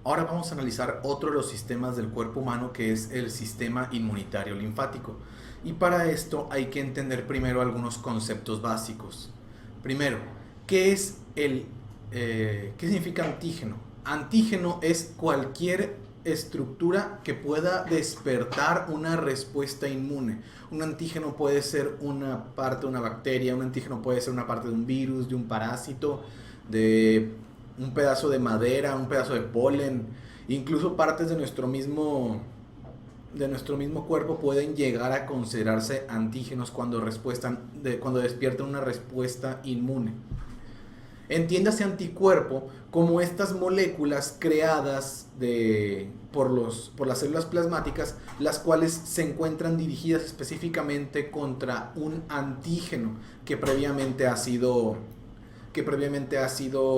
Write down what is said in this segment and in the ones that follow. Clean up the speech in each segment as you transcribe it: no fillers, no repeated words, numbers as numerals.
Ahora vamos a analizar otro de los sistemas del cuerpo humano, que es el sistema inmunitario linfático. Y para esto hay que entender primero algunos conceptos básicos. Primero, ¿qué es qué significa antígeno? Antígeno es cualquier estructura que pueda despertar una respuesta inmune. Un antígeno puede ser una parte de una bacteria, un antígeno puede ser una parte de un virus, de un parásito, de un pedazo de madera, un pedazo de polen, incluso partes de nuestro mismo cuerpo pueden llegar a considerarse antígenos cuando despiertan una respuesta inmune. Entiéndase anticuerpo como estas moléculas creadas por las células plasmáticas, las cuales se encuentran dirigidas específicamente contra un antígeno que previamente ha sido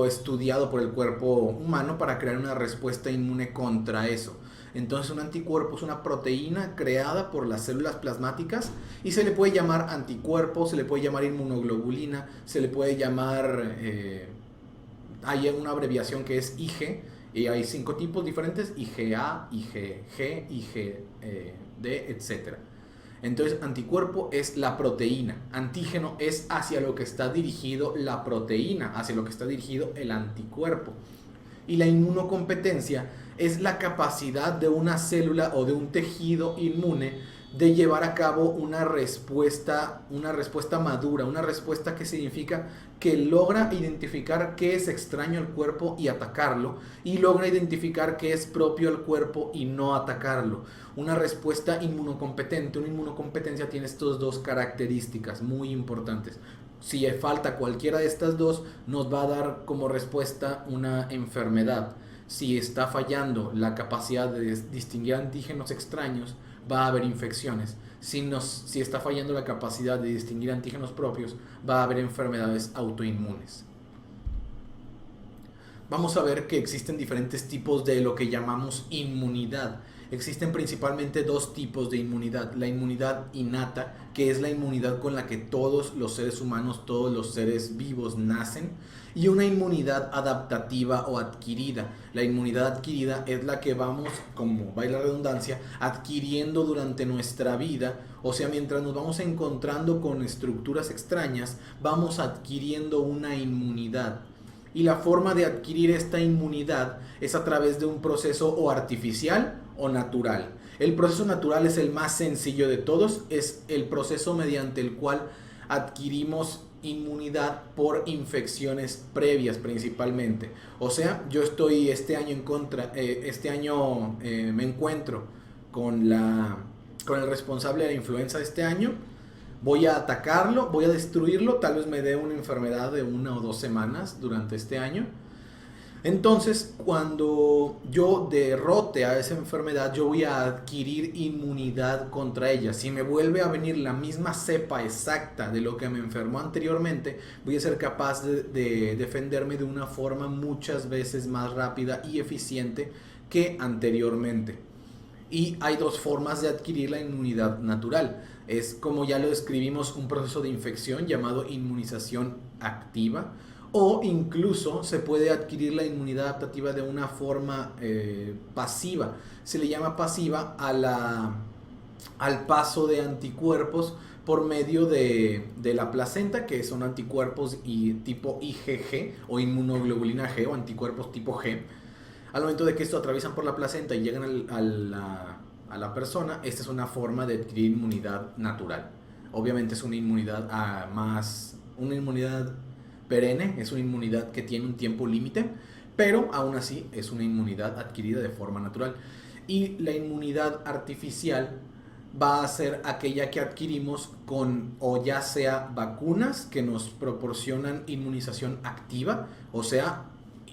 estudiado por el cuerpo humano para crear una respuesta inmune contra eso. Entonces un anticuerpo es una proteína creada por las células plasmáticas y se le puede llamar anticuerpo, se le puede llamar inmunoglobulina, se le puede llamar... hay una abreviación que es IG y hay 5 tipos diferentes: IgA, IgG, IgD, etc. Entonces, anticuerpo es la proteína. Antígeno es hacia lo que está dirigido la proteína, hacia lo que está dirigido el anticuerpo. Y la inmunocompetencia es la capacidad de una célula o de un tejido inmune de llevar a cabo una respuesta madura, una respuesta que significa que logra identificar qué es extraño al cuerpo y atacarlo, y logra identificar qué es propio al cuerpo y no atacarlo. Una respuesta inmunocompetente, una inmunocompetencia tiene estas dos características muy importantes. Si falta cualquiera de estas dos, nos va a dar como respuesta una enfermedad. Si está fallando la capacidad de distinguir antígenos extraños, va a haber infecciones. Si está fallando la capacidad de distinguir antígenos propios, va a haber enfermedades autoinmunes. Vamos a ver que existen diferentes tipos de lo que llamamos inmunidad. Existen principalmente dos tipos de inmunidad: la inmunidad innata, que es la inmunidad con la que todos los seres humanos, todos los seres vivos nacen, y una inmunidad adaptativa o adquirida. La inmunidad adquirida es la que vamos, como va la redundancia, adquiriendo durante nuestra vida. O sea, mientras nos vamos encontrando con estructuras extrañas, vamos adquiriendo una inmunidad. Y la forma de adquirir esta inmunidad es a través de un proceso o artificial o natural. El proceso natural es el más sencillo de todos, es el proceso mediante el cual adquirimos inmunidad por infecciones previas principalmente. O sea, yo estoy este año me encuentro con el responsable de la influenza de este año. Voy a atacarlo, voy a destruirlo, tal vez me dé una enfermedad de 1 o 2 semanas durante este año. Entonces, cuando yo derrote a esa enfermedad, yo voy a adquirir inmunidad contra ella. Si me vuelve a venir la misma cepa exacta de lo que me enfermó anteriormente, voy a ser capaz de defenderme de una forma muchas veces más rápida y eficiente que anteriormente. Y hay dos formas de adquirir la inmunidad natural. Es, como ya lo describimos, un proceso de infección llamado inmunización activa, o incluso se puede adquirir la inmunidad adaptativa de una forma pasiva. Se le llama pasiva al paso de anticuerpos por medio de la placenta, que son anticuerpos tipo IgG o inmunoglobulina G o anticuerpos tipo G. Al momento de que esto atraviesan por la placenta y llegan a la persona, esta es una forma de adquirir inmunidad natural. Obviamente es una inmunidad una inmunidad perenne, es una inmunidad que tiene un tiempo límite, pero aún así es una inmunidad adquirida de forma natural. Y la inmunidad artificial va a ser aquella que adquirimos con, o ya sea vacunas que nos proporcionan inmunización activa, o sea,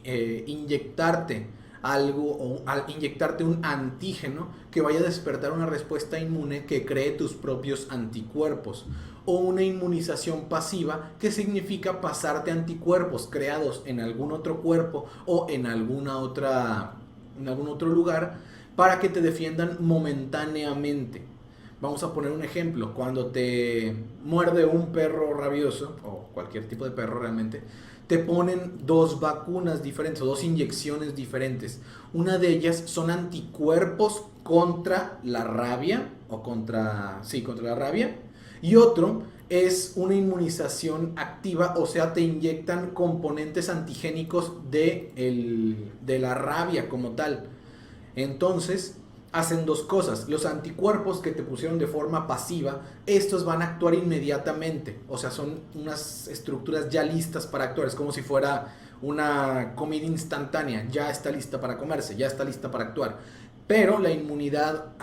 inyectarte algo o al inyectarte un antígeno que vaya a despertar una respuesta inmune que cree tus propios anticuerpos, o una inmunización pasiva, que significa pasarte anticuerpos creados en algún otro cuerpo o en algún otro lugar para que te defiendan momentáneamente. Vamos a poner un ejemplo. Cuando te muerde un perro rabioso, o cualquier tipo de perro realmente, te ponen dos vacunas diferentes, o dos inyecciones diferentes. Una de ellas son anticuerpos contra la rabia, o contra, sí, contra la rabia. Y otro es una inmunización activa, o sea, te inyectan componentes antigénicos de la rabia como tal. Entonces, hacen dos cosas. Los anticuerpos que te pusieron de forma pasiva, estos van a actuar inmediatamente. O sea, son unas estructuras ya listas para actuar. Es como si fuera una comida instantánea. Ya está lista para comerse, ya está lista para actuar. Pero la inmunidad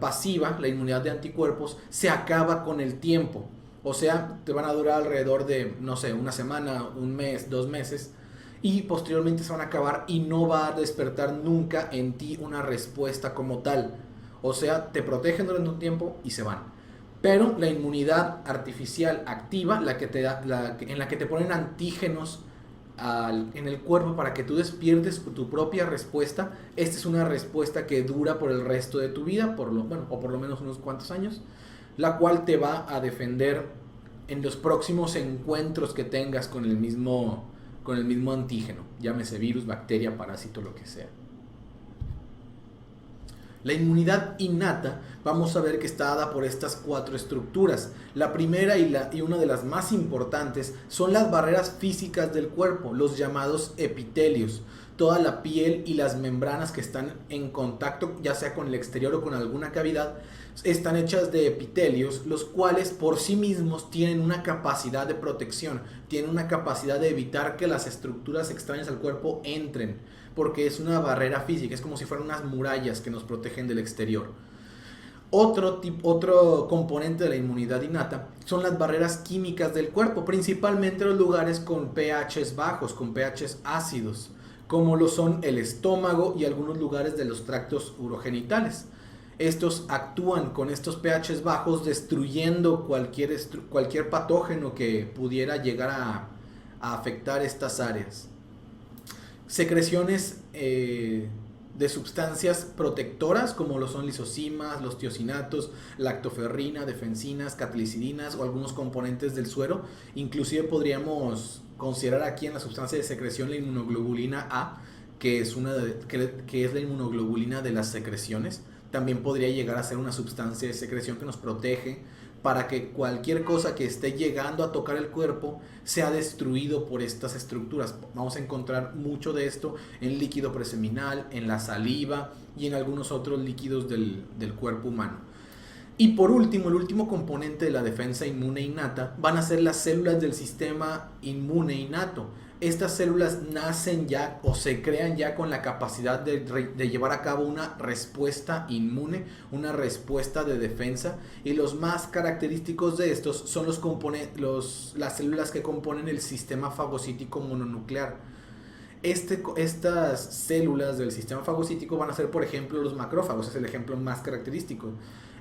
pasiva, la inmunidad de anticuerpos, se acaba con el tiempo. O sea, te van a durar alrededor de, no sé, una semana, un mes, 2 meses, y posteriormente se van a acabar y no va a despertar nunca en ti una respuesta como tal. O sea, te protegen durante un tiempo y se van. Pero la inmunidad artificial activa, la que te da, en la que te ponen antígenos en el cuerpo para que tú despiertes tu propia respuesta, esta es una respuesta que dura por el resto de tu vida, o por lo menos unos cuantos años, la cual te va a defender en los próximos encuentros que tengas con el mismo antígeno, llámese virus, bacteria, parásito, lo que sea. La inmunidad innata, vamos a ver que está dada por estas 4 estructuras. La primera y una de las más importantes son las barreras físicas del cuerpo, los llamados epitelios. Toda la piel y las membranas que están en contacto, ya sea con el exterior o con alguna cavidad, están hechas de epitelios, los cuales por sí mismos tienen una capacidad de protección, tienen una capacidad de evitar que las estructuras extrañas al cuerpo entren, porque es una barrera física, es como si fueran unas murallas que nos protegen del exterior. Otro componente de la inmunidad innata son las barreras químicas del cuerpo, principalmente los lugares con pHs bajos, con pHs ácidos, como lo son el estómago y algunos lugares de los tractos urogenitales. Estos actúan con estos pHs bajos destruyendo cualquier patógeno que pudiera llegar a afectar estas áreas. Secreciones de sustancias protectoras como lo son lisocimas, los tiosinatos, lactoferrina, defensinas, catlicidinas o algunos componentes del suero. Inclusive podríamos considerar aquí en la sustancia de secreción la inmunoglobulina A, que es la inmunoglobulina de las secreciones. También podría llegar a ser una sustancia de secreción que nos protege para que cualquier cosa que esté llegando a tocar el cuerpo sea destruido por estas estructuras. Vamos a encontrar mucho de esto en líquido preseminal, en la saliva y en algunos otros líquidos del cuerpo humano. Y por último, el último componente de la defensa inmune innata van a ser las células del sistema inmune innato. Estas células nacen ya o se crean ya con la capacidad de llevar a cabo una respuesta inmune, una respuesta de defensa, y los más característicos de estos son las células que componen el sistema fagocítico mononuclear. Estas células del sistema fagocítico van a ser, por ejemplo, los macrófagos, es el ejemplo más característico.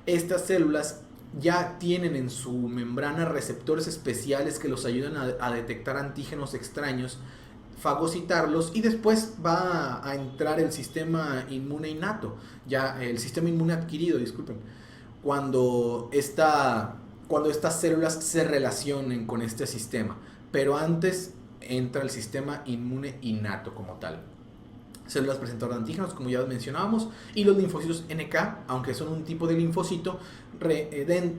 Estas células ya tienen en su membrana receptores especiales que los ayudan a detectar antígenos extraños, fagocitarlos, y después va a entrar el sistema inmune innato, ya el sistema inmune adquirido, disculpen, cuando estas células se relacionen con este sistema, pero antes entra el sistema inmune innato como tal. Células presentadoras de antígenos, como ya mencionábamos, y los linfocitos NK, aunque son un tipo de linfocito,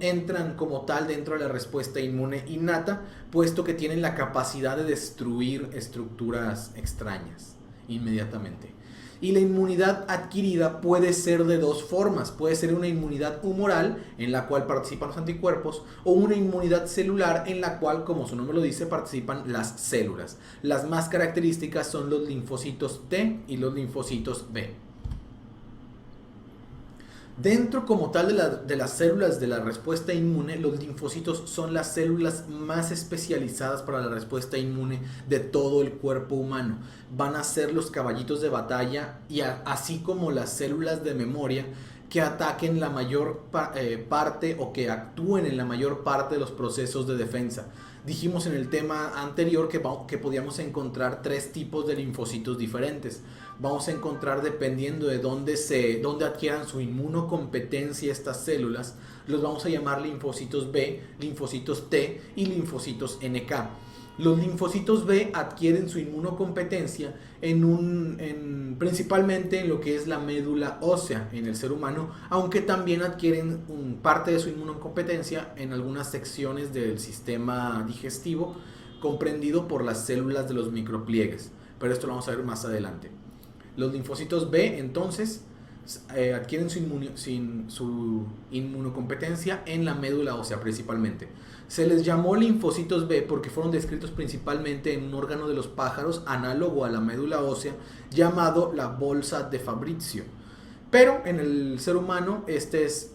entran como tal dentro de la respuesta inmune innata, puesto que tienen la capacidad de destruir estructuras extrañas inmediatamente. Y la inmunidad adquirida puede ser de dos formas. Puede ser una inmunidad humoral, en la cual participan los anticuerpos, o una inmunidad celular, en la cual, como su nombre lo dice, participan las células. Las más características son los linfocitos T y los linfocitos B. Dentro como tal de las células de la respuesta inmune, los linfocitos son las células más especializadas para la respuesta inmune de todo el cuerpo humano. Van a ser los caballitos de batalla, y así como las células de memoria que ataquen la mayor parte o que actúen en la mayor parte de los procesos de defensa. Dijimos en el tema anterior que podíamos encontrar 3 tipos de linfocitos diferentes. vamos a encontrar, dependiendo de dónde adquieran su inmunocompetencia estas células, los vamos a llamar linfocitos B, linfocitos T y linfocitos NK. Los linfocitos B adquieren su inmunocompetencia principalmente en lo que es la médula ósea en el ser humano, aunque también adquieren parte de su inmunocompetencia en algunas secciones del sistema digestivo, comprendido por las células de los micropliegues. Pero esto lo vamos a ver más adelante. Los linfocitos B, entonces, adquieren su inmunocompetencia en la médula ósea principalmente. Se les llamó linfocitos B porque fueron descritos principalmente en un órgano de los pájaros análogo a la médula ósea llamado la bolsa de Fabrizio. Pero en el ser humano este es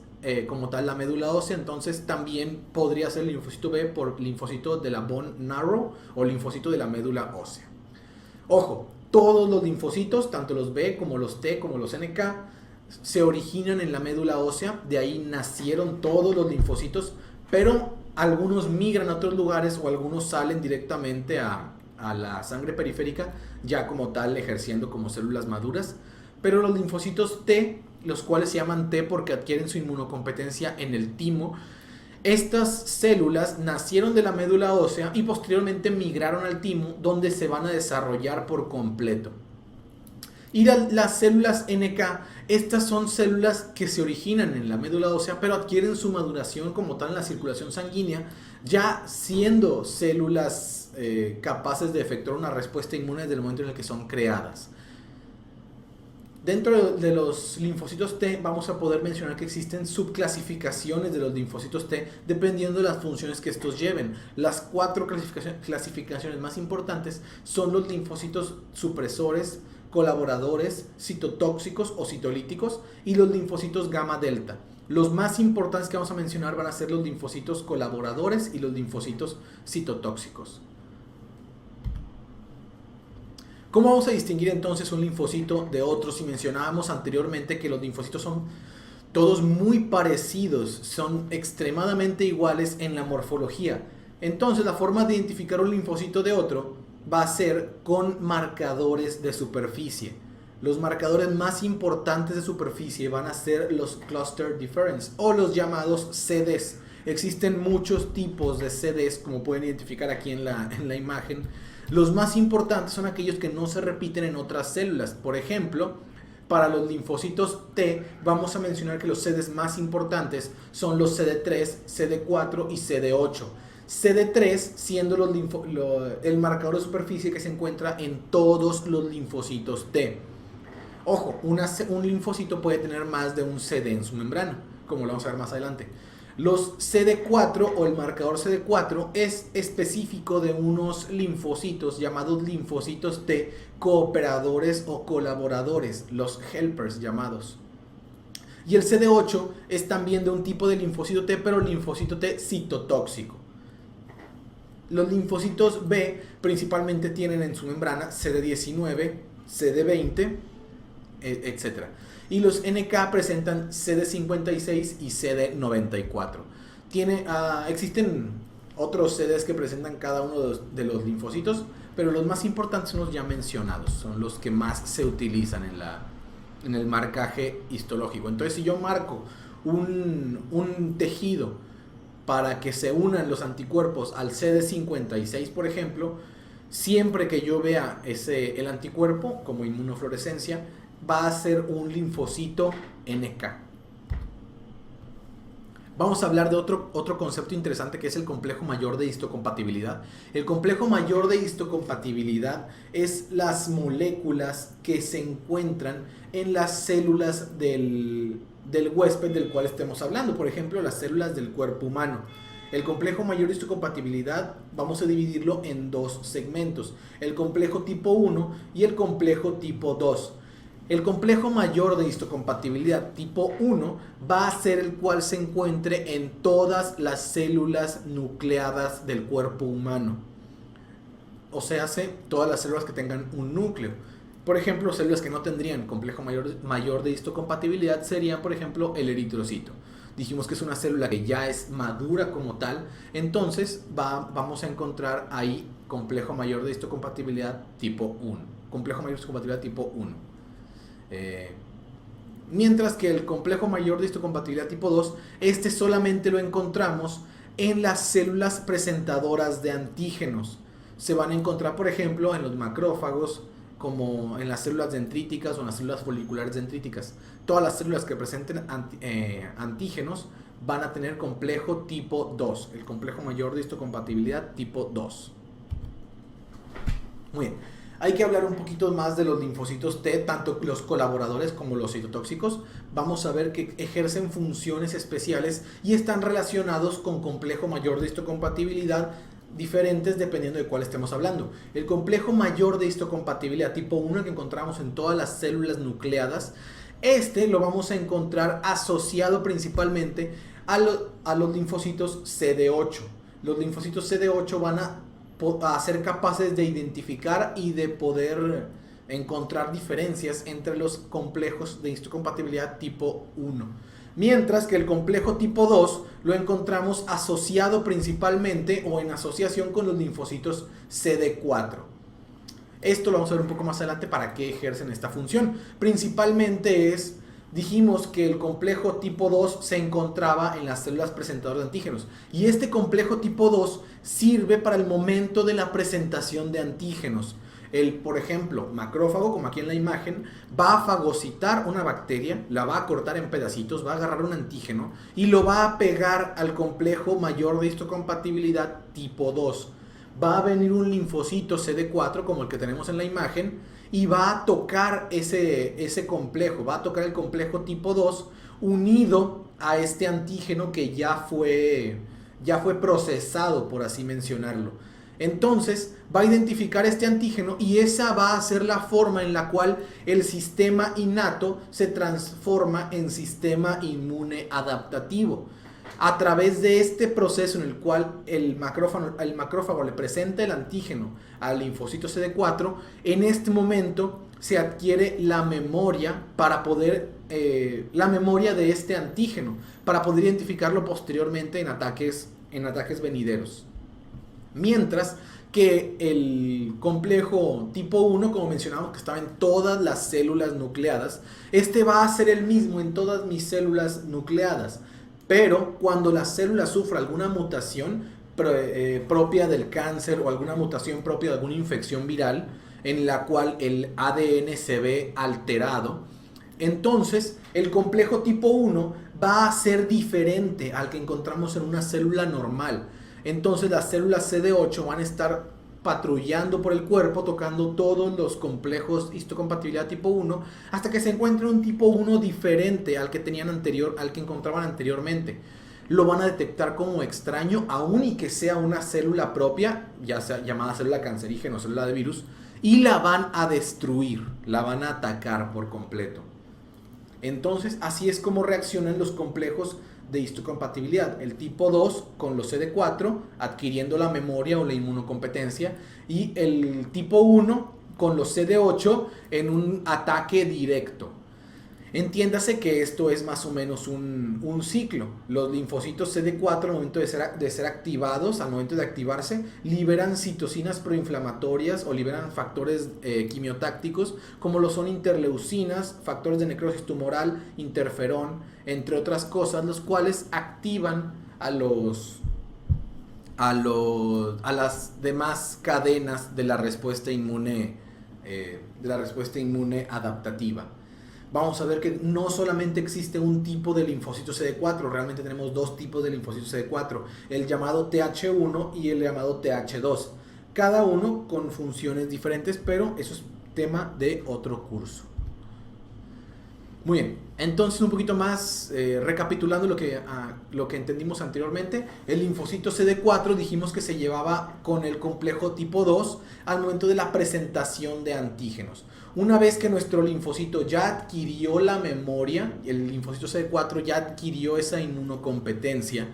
como tal la médula ósea, entonces también podría ser linfocito B por linfocito de la bone marrow o linfocito de la médula ósea. Ojo, todos los linfocitos, tanto los B como los T como los NK, se originan en la médula ósea, de ahí nacieron todos los linfocitos, pero algunos migran a otros lugares o algunos salen directamente a la sangre periférica, ya como tal ejerciendo como células maduras. Pero los linfocitos T, los cuales se llaman T porque adquieren su inmunocompetencia en el timo, estas células nacieron de la médula ósea y posteriormente migraron al timo, donde se van a desarrollar por completo. Y las células NK, estas son células que se originan en la médula ósea, pero adquieren su maduración como tal en la circulación sanguínea, ya siendo células capaces de efectuar una respuesta inmune desde el momento en el que son creadas. Dentro de los linfocitos T vamos a poder mencionar que existen subclasificaciones de los linfocitos T dependiendo de las funciones que estos lleven. Las 4 clasificaciones más importantes son los linfocitos supresores, colaboradores, citotóxicos o citolíticos y los linfocitos gamma delta. Los más importantes que vamos a mencionar van a ser los linfocitos colaboradores y los linfocitos citotóxicos. ¿Cómo vamos a distinguir entonces un linfocito de otro? Si mencionábamos anteriormente que los linfocitos son todos muy parecidos, son extremadamente iguales en la morfología. Entonces la forma de identificar un linfocito de otro va a ser con marcadores de superficie. Los marcadores más importantes de superficie van a ser los cluster difference o los llamados CDs. Existen muchos tipos de CDs, como pueden identificar aquí en la imagen. Los más importantes son aquellos que no se repiten en otras células. Por ejemplo, para los linfocitos T vamos a mencionar que los CDs más importantes son los CD3, CD4 y CD8. CD3 siendo el marcador de superficie que se encuentra en todos los linfocitos T. Ojo, un linfocito puede tener más de un CD en su membrana, como lo vamos a ver más adelante. Los CD4 o el marcador CD4 es específico de unos linfocitos llamados linfocitos T cooperadores o colaboradores, los helpers llamados. Y el CD8 es también de un tipo de linfocito T, pero linfocito T citotóxico. Los linfocitos B principalmente tienen en su membrana CD19, CD20, etc. Y los NK presentan CD56 y CD94. Existen otros CDs que presentan cada uno de los linfocitos, pero los más importantes son los ya mencionados, son los que más se utilizan en el marcaje histológico. Entonces, si yo marco un tejido para que se unan los anticuerpos al CD56, por ejemplo, siempre que yo vea el anticuerpo como inmunofluorescencia, va a ser un linfocito NK. Vamos a hablar de otro concepto interesante que es el complejo mayor de histocompatibilidad. El complejo mayor de histocompatibilidad es las moléculas que se encuentran en las células del huésped del cual estemos hablando. Por ejemplo, las células del cuerpo humano. El complejo mayor de histocompatibilidad vamos a dividirlo en dos segmentos. El complejo tipo 1 y el complejo tipo 2. El complejo mayor de histocompatibilidad tipo 1 va a ser el cual se encuentre en todas las células nucleadas del cuerpo humano. O sea, todas las células que tengan un núcleo. Por ejemplo, células que no tendrían complejo mayor de histocompatibilidad serían, por ejemplo, el eritrocito. Dijimos que es una célula que ya es madura como tal, entonces vamos a encontrar ahí complejo mayor de histocompatibilidad tipo 1. Complejo mayor de histocompatibilidad tipo 1. Mientras que el complejo mayor de histocompatibilidad tipo 2, este solamente lo encontramos en las células presentadoras de antígenos. Se van a encontrar, por ejemplo, en los macrófagos, como en las células dendríticas o en las células foliculares dendríticas. Todas las células que presenten antígenos van a tener complejo tipo 2, el complejo mayor de histocompatibilidad tipo 2. Muy bien. Hay que hablar un poquito más de los linfocitos T, tanto los colaboradores como los citotóxicos. Vamos a ver que ejercen funciones especiales y están relacionados con complejo mayor de histocompatibilidad diferentes dependiendo de cuál estemos hablando. El complejo mayor de histocompatibilidad tipo 1 que encontramos en todas las células nucleadas, este lo vamos a encontrar asociado principalmente a los linfocitos CD8. Los linfocitos CD8 van a ser capaces de identificar y de poder encontrar diferencias entre los complejos de histocompatibilidad tipo 1. Mientras que el complejo tipo 2 lo encontramos asociado principalmente o en asociación con los linfocitos CD4. Esto lo vamos a ver un poco más adelante para qué ejercen esta función. Principalmente dijimos que el complejo tipo 2 se encontraba en las células presentadoras de antígenos. Y este complejo tipo 2 sirve para el momento de la presentación de antígenos. Por ejemplo, macrófago, como aquí en la imagen, va a fagocitar una bacteria, la va a cortar en pedacitos, va a agarrar un antígeno y lo va a pegar al complejo mayor de histocompatibilidad tipo 2. Va a venir un linfocito CD4 como el que tenemos en la imagen y va a tocar ese complejo, va a tocar el complejo tipo 2 unido a este antígeno que ya fue procesado, por así mencionarlo. Entonces va a identificar este antígeno y esa va a ser la forma en la cual el sistema innato se transforma en sistema inmune adaptativo. A través de este proceso en el cual el macrófago le presenta el antígeno al linfocito CD4, en este momento se adquiere la memoria la memoria de este antígeno para poder identificarlo posteriormente en ataques venideros. Mientras que el complejo tipo 1, como mencionamos, que estaba en todas las células nucleadas, este va a ser el mismo en todas mis células nucleadas. Pero cuando la célula sufra alguna mutación propia del cáncer o alguna mutación propia de alguna infección viral en la cual el ADN se ve alterado, entonces el complejo tipo 1 va a ser diferente al que encontramos en una célula normal. Entonces las células CD8 van a estar patrullando por el cuerpo, tocando todos los complejos histocompatibilidad tipo 1, hasta que se encuentre un tipo 1 diferente al que encontraban anteriormente. Lo van a detectar como extraño, aun y que sea una célula propia, ya sea llamada célula cancerígena o célula de virus, y la van a destruir, la van a atacar por completo. Entonces, así es como reaccionan los complejos de histocompatibilidad, el tipo 2 con los CD4 adquiriendo la memoria o la inmunocompetencia y el tipo 1 con los CD8 en un ataque directo. Entiéndase que esto es más o menos un ciclo. Los linfocitos CD4 al momento de ser activados, al momento de activarse, liberan citocinas proinflamatorias o liberan factores quimiotácticos como lo son interleucinas, factores de necrosis tumoral, interferón, entre otras cosas, los cuales activan a las demás cadenas de la respuesta inmune adaptativa. Vamos a ver que no solamente existe un tipo de linfocito CD4, realmente tenemos dos tipos de linfocitos CD4, el llamado TH1 y el llamado TH2, cada uno con funciones diferentes, pero eso es tema de otro curso. Muy bien, entonces un poquito más recapitulando lo que entendimos anteriormente, el linfocito CD4 dijimos que se llevaba con el complejo tipo 2 al momento de la presentación de antígenos. Una vez que nuestro linfocito ya adquirió la memoria, el linfocito CD4 ya adquirió esa inmunocompetencia,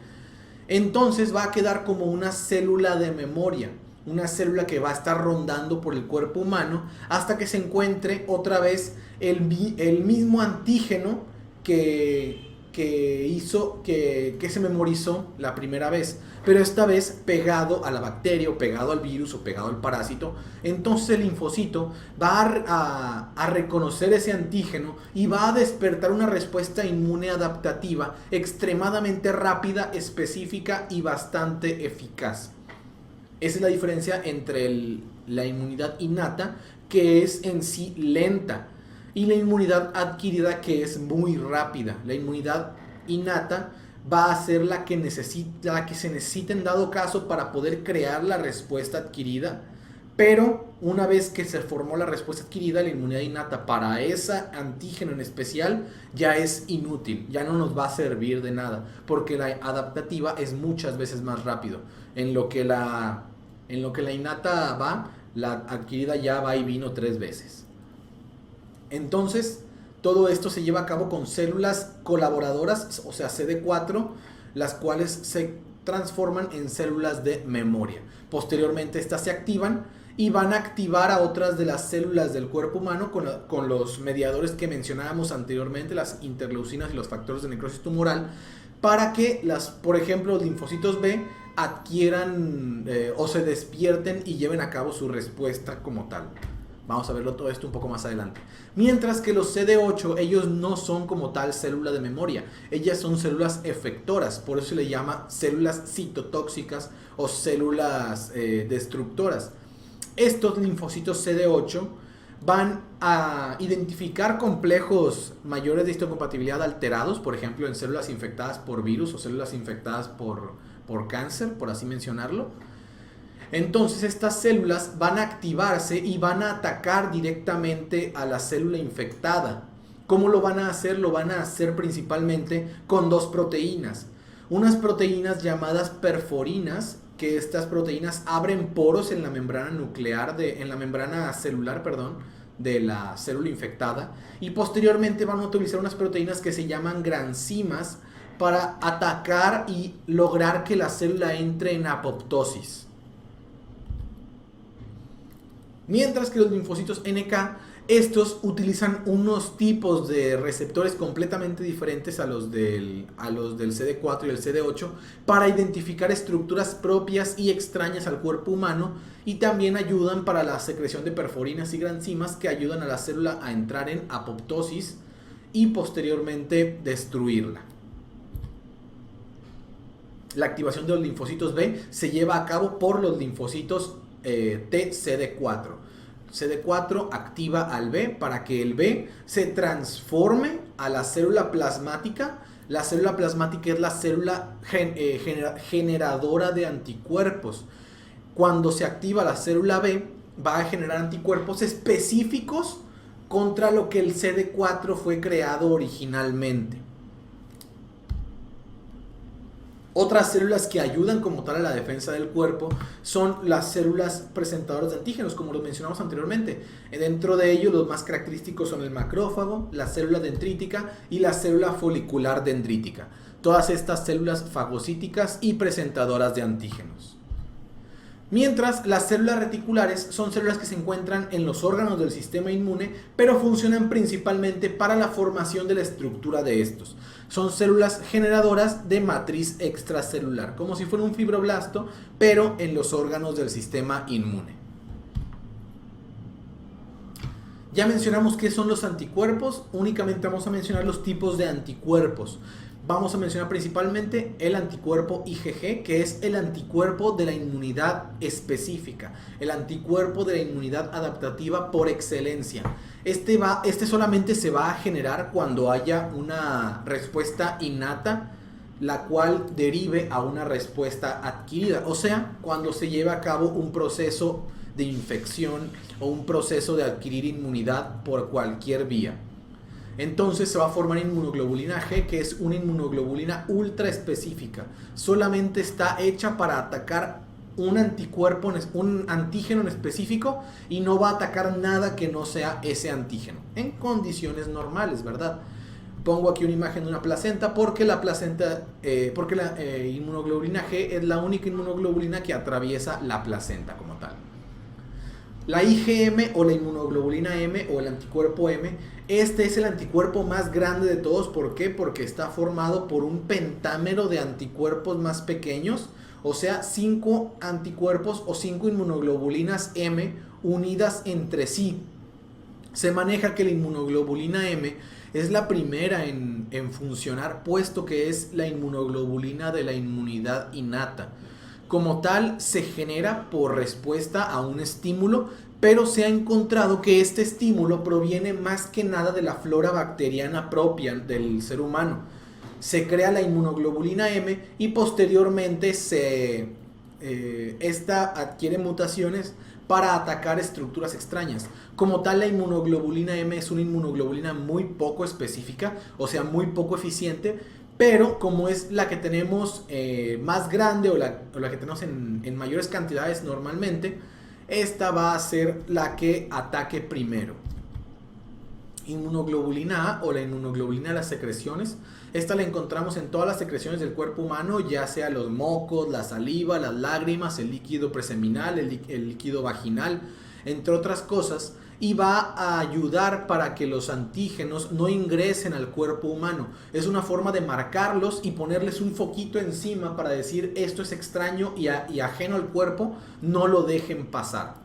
entonces va a quedar como una célula de memoria, una célula que va a estar rondando por el cuerpo humano hasta que se encuentre otra vez el mismo antígeno que que hizo que se memorizó la primera vez, pero esta vez pegado a la bacteria o pegado al virus o pegado al parásito. Entonces el linfocito va a reconocer ese antígeno y va a despertar una respuesta inmune adaptativa extremadamente rápida, específica y bastante eficaz. Esa es la diferencia entre la inmunidad innata, que es en sí lenta, y la inmunidad adquirida, que es muy rápida. La inmunidad innata va a ser la que se necesita en dado caso para poder crear la respuesta adquirida, pero una vez que se formó la respuesta adquirida, la inmunidad innata para ese antígeno en especial ya es inútil, ya no nos va a servir de nada, porque la adaptativa es muchas veces más rápido. En lo que la innata va, la adquirida ya va y vino 3 veces. Entonces, todo esto se lleva a cabo con células colaboradoras, o sea, CD4, las cuales se transforman en células de memoria. Posteriormente, estas se activan y van a activar a otras de las células del cuerpo humano con los mediadores que mencionábamos anteriormente, las interleucinas y los factores de necrosis tumoral, para que, por ejemplo, los linfocitos B adquieran o se despierten y lleven a cabo su respuesta como tal. Vamos a verlo todo esto un poco más adelante. Mientras que los CD8, ellos no son como tal célula de memoria. Ellas son células efectoras. Por eso se le llama células citotóxicas o células destructoras. Estos linfocitos CD8 van a identificar complejos mayores de histocompatibilidad alterados, por ejemplo, en células infectadas por virus o células infectadas por cáncer, por así mencionarlo. Entonces estas células van a activarse y van a atacar directamente a la célula infectada. ¿Cómo lo van a hacer? Lo van a hacer principalmente con 2 proteínas. Unas proteínas llamadas perforinas, que estas proteínas abren poros en la membrana celular, de la célula infectada, y posteriormente van a utilizar unas proteínas que se llaman granzimas para atacar y lograr que la célula entre en apoptosis. Mientras que los linfocitos NK, estos utilizan unos tipos de receptores completamente diferentes a los del CD4 y el CD8 para identificar estructuras propias y extrañas al cuerpo humano, y también ayudan para la secreción de perforinas y granzimas que ayudan a la célula a entrar en apoptosis y posteriormente destruirla. La activación de los linfocitos B se lleva a cabo por los linfocitos TCD4. CD4 activa al B para que el B se transforme a la célula plasmática. La célula plasmática es la célula generadora de anticuerpos. Cuando se activa la célula B, va a generar anticuerpos específicos contra lo que el CD4 fue creado originalmente. Otras células que ayudan como tal a la defensa del cuerpo son las células presentadoras de antígenos, como lo mencionamos anteriormente. Dentro de ellos, los más característicos son el macrófago, la célula dendrítica y la célula folicular dendrítica. Todas estas células fagocíticas y presentadoras de antígenos. Mientras las células reticulares son células que se encuentran en los órganos del sistema inmune, pero funcionan principalmente para la formación de la estructura de estos. Son células generadoras de matriz extracelular, como si fuera un fibroblasto, pero en los órganos del sistema inmune. Ya mencionamos qué son los anticuerpos, únicamente vamos a mencionar los tipos de anticuerpos. Vamos a mencionar principalmente el anticuerpo IgG, que es el anticuerpo de la inmunidad específica, el anticuerpo de la inmunidad adaptativa por excelencia. Este solamente se va a generar cuando haya una respuesta innata, la cual derive a una respuesta adquirida, o sea, cuando se lleva a cabo un proceso de infección o un proceso de adquirir inmunidad por cualquier vía. Entonces se va a formar inmunoglobulina G, que es una inmunoglobulina ultra específica. Solamente está hecha para atacar un antígeno en específico, y no va a atacar nada que no sea ese antígeno, en condiciones normales, ¿verdad? Pongo aquí una imagen de una placenta porque la inmunoglobulina G es la única inmunoglobulina que atraviesa la placenta como tal. La IgM o la inmunoglobulina M o el anticuerpo M, este es el anticuerpo más grande de todos. ¿Por qué? Porque está formado por un pentámero de anticuerpos más pequeños, o sea, 5 anticuerpos o 5 inmunoglobulinas M unidas entre sí. Se maneja que la inmunoglobulina M es la primera en funcionar, puesto que es la inmunoglobulina de la inmunidad innata. Como tal, se genera por respuesta a un estímulo, pero se ha encontrado que este estímulo proviene más que nada de la flora bacteriana propia del ser humano. Se crea la inmunoglobulina M y posteriormente esta adquiere mutaciones para atacar estructuras extrañas. Como tal, la inmunoglobulina M es una inmunoglobulina muy poco específica, o sea, muy poco eficiente, pero como es la que tenemos más grande o la que tenemos en mayores cantidades normalmente, esta va a ser la que ataque primero. Inmunoglobulina A o la inmunoglobulina de las secreciones. Esta la encontramos en todas las secreciones del cuerpo humano, ya sea los mocos, la saliva, las lágrimas, el líquido preseminal, el líquido vaginal, entre otras cosas, y va a ayudar para que los antígenos no ingresen al cuerpo humano. Es una forma de marcarlos y ponerles un foquito encima para decir esto es extraño y ajeno al cuerpo, no lo dejen pasar.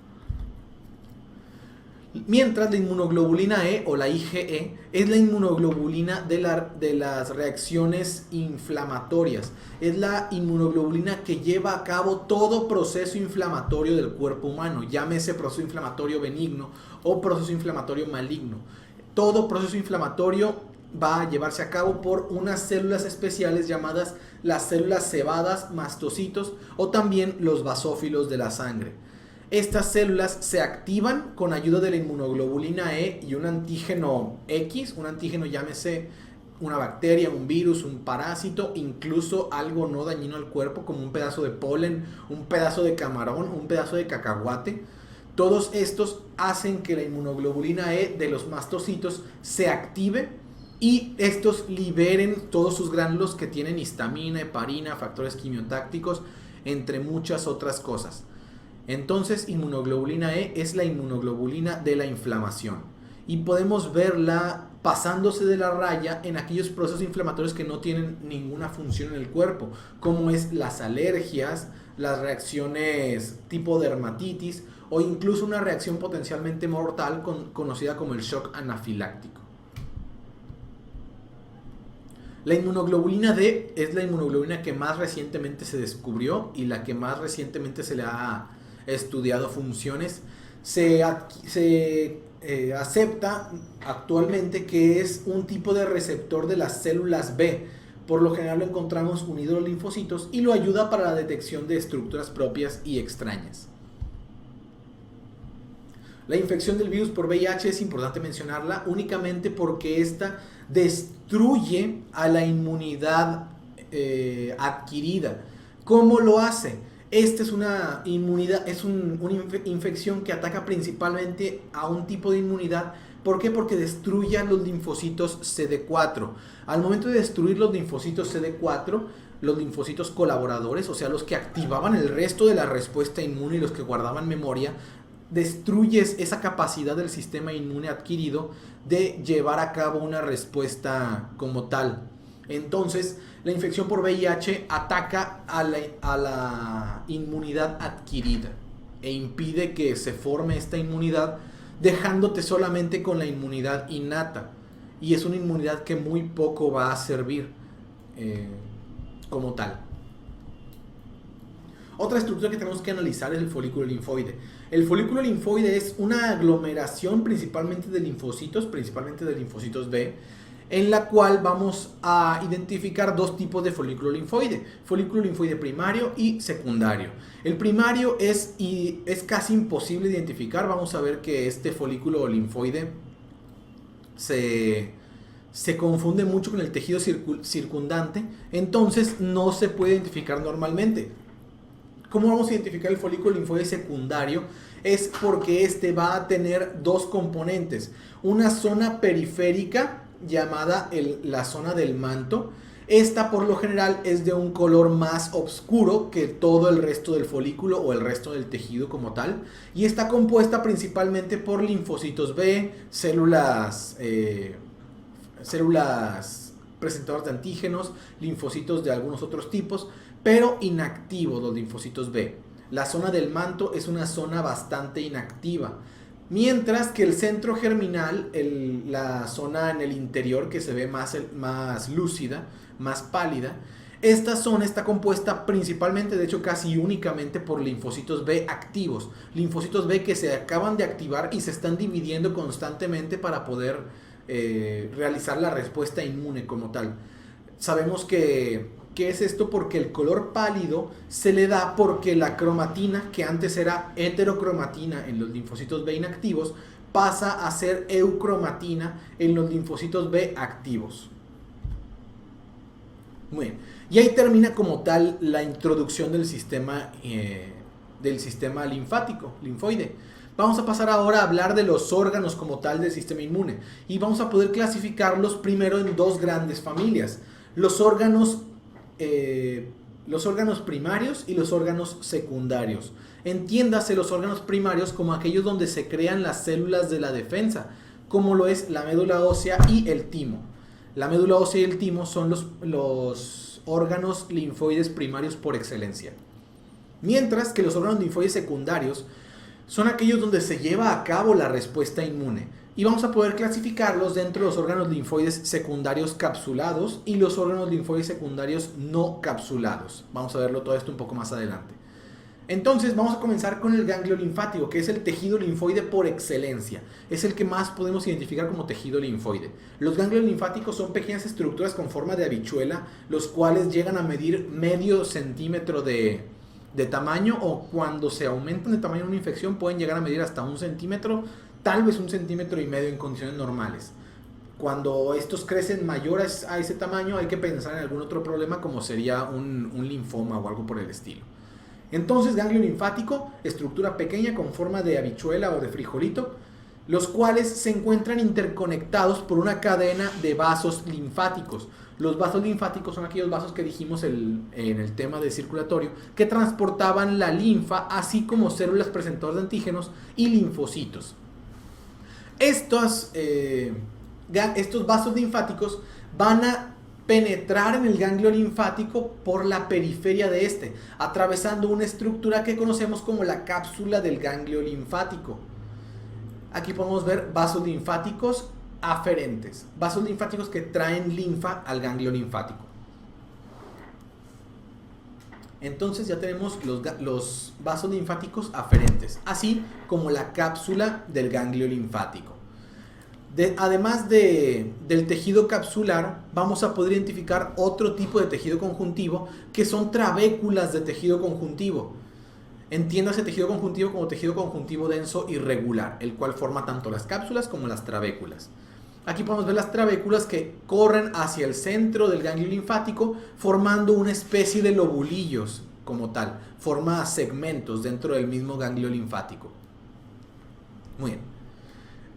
Mientras la inmunoglobulina E o la IgE es la inmunoglobulina de las reacciones inflamatorias. Es la inmunoglobulina que lleva a cabo todo proceso inflamatorio del cuerpo humano, llámese proceso inflamatorio benigno o proceso inflamatorio maligno. Todo proceso inflamatorio va a llevarse a cabo por unas células especiales llamadas las células cebadas, mastocitos o también los basófilos de la sangre. Estas células se activan con ayuda de la inmunoglobulina E y un antígeno X, un antígeno llámese una bacteria, un virus, un parásito, incluso algo no dañino al cuerpo como un pedazo de polen, un pedazo de camarón, un pedazo de cacahuate. Todos estos hacen que la inmunoglobulina E de los mastocitos se active y estos liberen todos sus gránulos que tienen histamina, heparina, factores quimiotácticos, entre muchas otras cosas. Entonces, inmunoglobulina E es la inmunoglobulina de la inflamación y podemos verla pasándose de la raya en aquellos procesos inflamatorios que no tienen ninguna función en el cuerpo, como es las alergias, las reacciones tipo dermatitis o incluso una reacción potencialmente mortal conocida como el shock anafiláctico. La inmunoglobulina D es la inmunoglobulina que más recientemente se descubrió y la que más recientemente se le ha estudiado funciones. Se acepta actualmente que es un tipo de receptor de las células B. Por lo general lo encontramos unido a los linfocitos y lo ayuda para la detección de estructuras propias y extrañas. La infección del virus por VIH es importante mencionarla únicamente porque esta destruye a la inmunidad adquirida. ¿Cómo lo hace? Esta es una inmunidad, una infección que ataca principalmente a un tipo de inmunidad. ¿Por qué? Porque destruye a los linfocitos CD4. Al momento de destruir los linfocitos CD4, los linfocitos colaboradores, o sea, los que activaban el resto de la respuesta inmune y los que guardaban memoria, destruyes esa capacidad del sistema inmune adquirido de llevar a cabo una respuesta como tal. Entonces, la infección por VIH ataca a la inmunidad adquirida e impide que se forme esta inmunidad, dejándote solamente con la inmunidad innata. Y es una inmunidad que muy poco va a servir como tal. Otra estructura que tenemos que analizar es el folículo linfoide. El folículo linfoide es una aglomeración principalmente de linfocitos, principalmente de linfocitos B, en la cual vamos a identificar dos tipos de folículo linfoide primario y secundario. El primario es casi imposible de identificar. Vamos a ver que este folículo linfoide se confunde mucho con el tejido circundante, entonces no se puede identificar normalmente. ¿Cómo vamos a identificar el folículo linfoide secundario? Es porque este va a tener dos componentes, una zona periférica llamada la zona del manto, Esta por lo general es de un color más oscuro que todo el resto del folículo o el resto del tejido como tal, y está compuesta principalmente por linfocitos B, células presentadoras de antígenos, linfocitos de algunos otros tipos, pero inactivos los linfocitos B. La zona del manto es una zona bastante inactiva, mientras que el centro germinal, la zona en el interior que se ve más lúcida, más pálida, esta zona está compuesta principalmente, de hecho casi únicamente, por linfocitos B activos, linfocitos B que se acaban de activar y se están dividiendo constantemente para poder realizar la respuesta inmune como tal. Sabemos que es esto porque el color pálido se le da porque la cromatina, que antes era heterocromatina en los linfocitos B inactivos, pasa a ser eucromatina en los linfocitos B activos. Muy bien. Y ahí termina como tal la introducción del sistema linfático, linfoide. Vamos a pasar ahora a hablar de los órganos como tal del sistema inmune. Y vamos a poder clasificarlos primero en dos grandes familias. Los órganos primarios y los órganos secundarios. Entiéndase los órganos primarios como aquellos donde se crean las células de la defensa, como lo es la médula ósea y el timo. La médula ósea y el timo son los órganos linfoides primarios por excelencia. Mientras que los órganos linfoides secundarios son aquellos donde se lleva a cabo la respuesta inmune. Y vamos a poder clasificarlos dentro de los órganos linfoides secundarios capsulados y los órganos linfoides secundarios no capsulados. Vamos a verlo todo esto un poco más adelante. Entonces vamos a comenzar con el ganglio linfático, que es el tejido linfoide por excelencia. Es el que más podemos identificar como tejido linfoide. Los ganglios linfáticos son pequeñas estructuras con forma de habichuela, los cuales llegan a medir medio centímetro de tamaño, o cuando se aumentan de tamaño en una infección pueden llegar a medir hasta 1 centímetro, tal vez 1,5 centímetros en condiciones normales. Cuando estos crecen mayores a ese tamaño hay que pensar en algún otro problema, como sería un linfoma o algo por el estilo. Entonces, ganglio linfático, estructura pequeña con forma de habichuela o de frijolito, los cuales se encuentran interconectados por una cadena de vasos linfáticos. Los vasos linfáticos son aquellos vasos que dijimos en el tema de circulatorio, que transportaban la linfa, así como células presentadoras de antígenos y linfocitos. Estos vasos linfáticos van a penetrar en el ganglio linfático por la periferia de este, atravesando una estructura que conocemos como la cápsula del ganglio linfático. Aquí podemos ver vasos linfáticos aferentes, vasos linfáticos que traen linfa al ganglio linfático. Entonces ya tenemos los vasos linfáticos aferentes, así como la cápsula del ganglio linfático. Además del tejido capsular, vamos a poder identificar otro tipo de tejido conjuntivo, que son trabéculas de tejido conjuntivo. Entiéndase tejido conjuntivo como tejido conjuntivo denso irregular, el cual forma tanto las cápsulas como las trabéculas. Aquí podemos ver las trabéculas que corren hacia el centro del ganglio linfático, formando una especie de lobulillos como tal. Forma segmentos dentro del mismo ganglio linfático. Muy bien.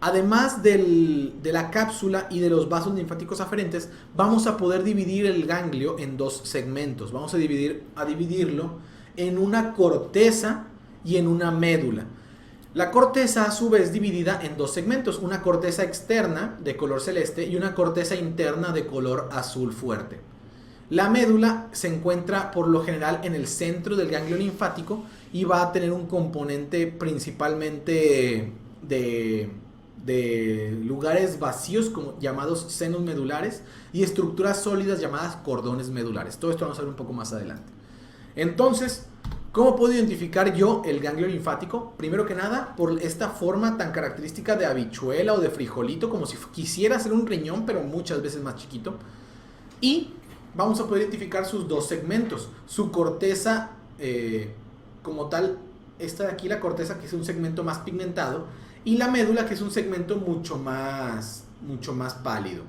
Además de la cápsula y de los vasos linfáticos aferentes, vamos a poder dividir el ganglio en dos segmentos. Vamos a dividirlo en una corteza y en una médula. La corteza a su vez dividida en dos segmentos, una corteza externa de color celeste y una corteza interna de color azul fuerte. La médula se encuentra por lo general en el centro del ganglio linfático y va a tener un componente principalmente de lugares vacíos llamados senos medulares y estructuras sólidas llamadas cordones medulares. Todo esto vamos a ver un poco más adelante. Entonces, ¿cómo puedo identificar yo el ganglio linfático? Primero que nada, por esta forma tan característica de habichuela o de frijolito, como si quisiera ser un riñón, pero muchas veces más chiquito. Y vamos a poder identificar sus dos segmentos. Su corteza como tal, esta de aquí, la corteza, que es un segmento más pigmentado, y la médula, que es un segmento mucho más pálido.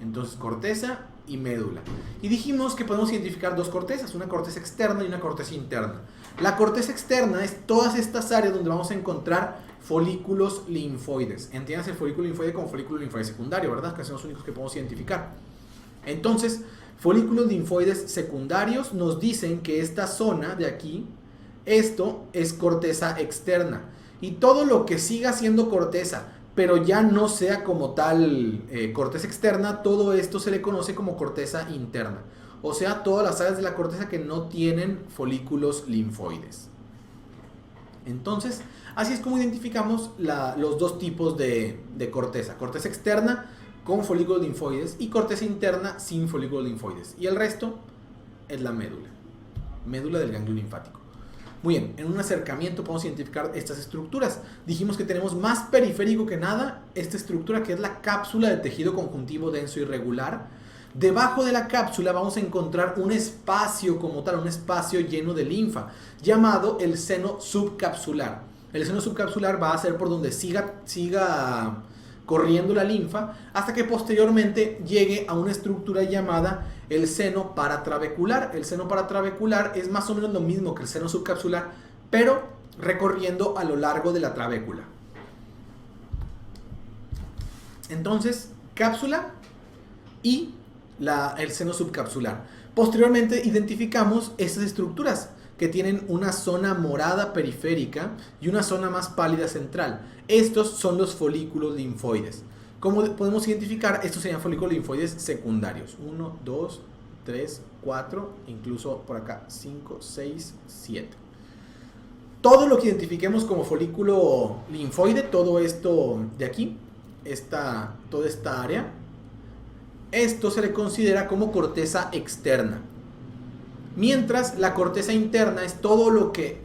Entonces, corteza y médula. Y dijimos que podemos identificar dos cortezas, una corteza externa y una corteza interna. La corteza externa es todas estas áreas donde vamos a encontrar folículos linfoides. Entiéndase el folículo linfoide como folículo linfoide secundario, ¿verdad? Que son los únicos que podemos identificar. Entonces, Folículos linfoides secundarios nos dicen que esta zona de aquí, esto es corteza externa. Y todo lo que siga siendo corteza, pero ya no sea como tal corteza externa, todo esto se le conoce como corteza interna. O sea, todas las áreas de la corteza que no tienen folículos linfoides. Entonces, así es como identificamos los dos tipos de corteza. Corteza externa con folículos linfoides y corteza interna sin folículos linfoides. Y el resto es la médula. Médula del ganglio linfático. Muy bien, en un acercamiento podemos identificar estas estructuras. Dijimos que tenemos más periférico que nada esta estructura que es la cápsula de tejido conjuntivo denso irregular. Debajo de la cápsula vamos a encontrar un espacio como tal, un espacio lleno de linfa, llamado el seno subcapsular. El seno subcapsular va a ser por donde siga corriendo la linfa hasta que posteriormente llegue a una estructura llamada el seno paratrabecular. El seno paratrabecular es más o menos lo mismo que el seno subcapsular, pero recorriendo a lo largo de la trabécula. Entonces, cápsula y el seno subcapsular. Posteriormente identificamos estas estructuras que tienen una zona morada periférica y una zona más pálida central. Estos son los folículos linfoides. ¿Cómo podemos identificar? Estos serían folículos linfoides secundarios. 1, 2, 3, 4, incluso por acá 5, 6, 7. Todo lo que identifiquemos como folículo linfoide, todo esto de aquí, toda esta área, esto se le considera como corteza externa. Mientras la corteza interna es todo lo que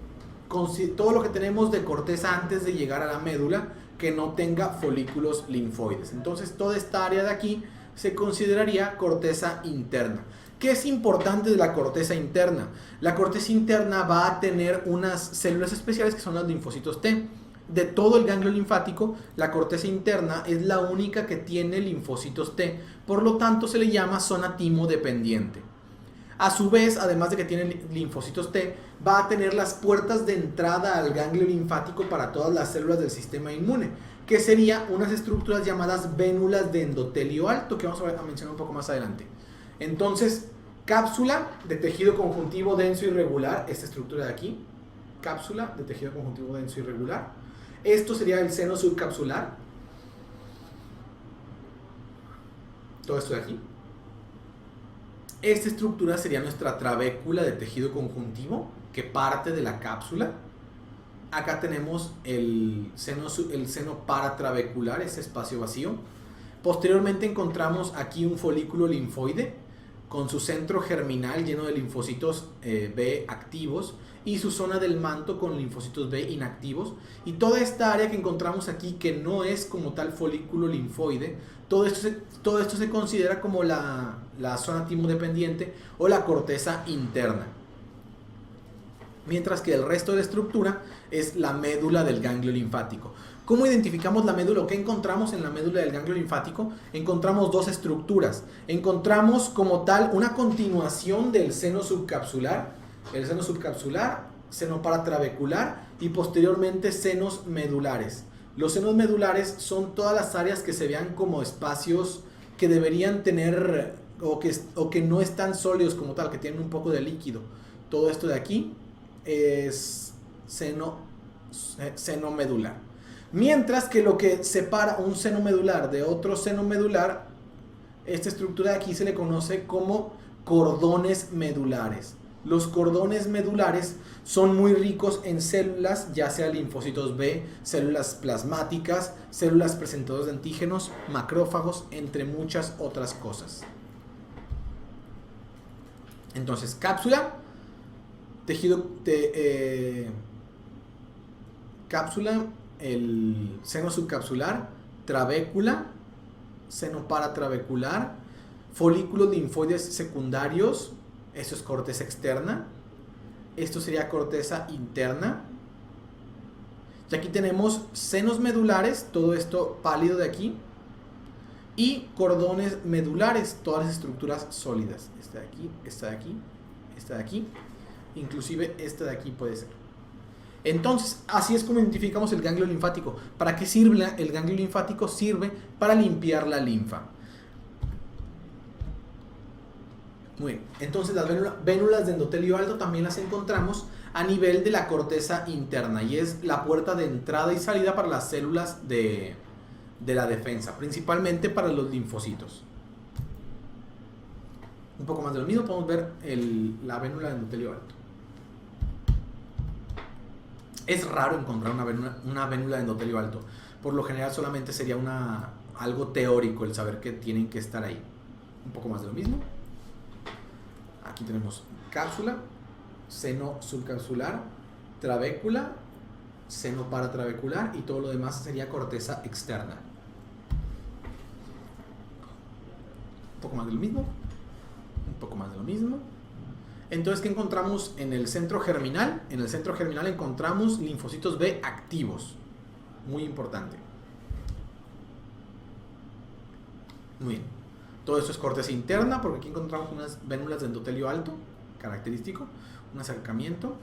tenemos de corteza antes de llegar a la médula que no tenga folículos linfoides. Entonces toda esta área de aquí se consideraría corteza interna. ¿Qué es importante de la corteza interna? La corteza interna va a tener unas células especiales que son los linfocitos T. De todo el ganglio linfático, la corteza interna es la única que tiene linfocitos T. Por lo tanto, se le llama zona timodependiente. A su vez, además de que tiene linfocitos T, va a tener las puertas de entrada al ganglio linfático para todas las células del sistema inmune, que serían unas estructuras llamadas vénulas de endotelio alto, que vamos a mencionar un poco más adelante. Entonces, cápsula de tejido conjuntivo denso irregular, esta estructura de aquí, cápsula de tejido conjuntivo denso irregular. Esto sería el seno subcapsular. Todo esto de aquí. Esta estructura sería nuestra trabécula de tejido conjuntivo que parte de la cápsula. Acá tenemos el seno paratrabecular, ese espacio vacío. Posteriormente encontramos aquí un folículo linfoide con su centro germinal lleno de linfocitos B activos y su zona del manto con linfocitos B inactivos. Y toda esta área que encontramos aquí, que no es como tal folículo linfoide, todo esto se considera como la zona timodependiente o la corteza interna. Mientras que el resto de la estructura es la médula del ganglio linfático. ¿Cómo identificamos la médula o qué encontramos en la médula del ganglio linfático? Encontramos dos estructuras. Encontramos como tal una continuación del seno subcapsular, el seno subcapsular, seno paratrabecular y posteriormente senos medulares. Los senos medulares son todas las áreas que se vean como espacios que deberían tener o que no están sólidos como tal, que tienen un poco de líquido. Todo esto de aquí es seno medular. Mientras que lo que separa un seno medular de otro seno medular, esta estructura de aquí se le conoce como cordones medulares. Los cordones medulares son muy ricos en células, ya sea linfocitos B, células plasmáticas, células presentadoras de antígenos, macrófagos, entre muchas otras cosas. Entonces, cápsula, cápsula, el seno subcapsular, trabécula, seno paratrabecular, folículos linfoides secundarios, esto es corteza externa, esto sería corteza interna. Y aquí tenemos senos medulares, todo esto pálido de aquí, y cordones medulares, todas las estructuras sólidas. Esta de aquí, esta de aquí, esta de aquí, inclusive esta de aquí puede ser. Entonces, así es como identificamos el ganglio linfático. ¿Para qué sirve el ganglio linfático? Sirve para limpiar la linfa. Muy bien. Entonces las vénulas de endotelio alto también las encontramos a nivel de la corteza interna y es la puerta de entrada y salida para las células de la defensa, principalmente para los linfocitos. Un poco más de lo mismo, podemos ver la vénula de endotelio alto. Es raro encontrar una vénula de endotelio alto. Por lo general solamente sería algo teórico el saber que tienen que estar ahí. Un poco más de lo mismo. Aquí tenemos cápsula, seno subcapsular, trabécula, seno paratrabecular y todo lo demás sería corteza externa. Un poco más de lo mismo. Un poco más de lo mismo. Entonces, ¿qué encontramos en el centro germinal? En el centro germinal encontramos linfocitos B activos. Muy importante. Muy bien. Todo esto es corteza interna porque aquí encontramos unas vénulas de endotelio alto, característico, un acercamiento.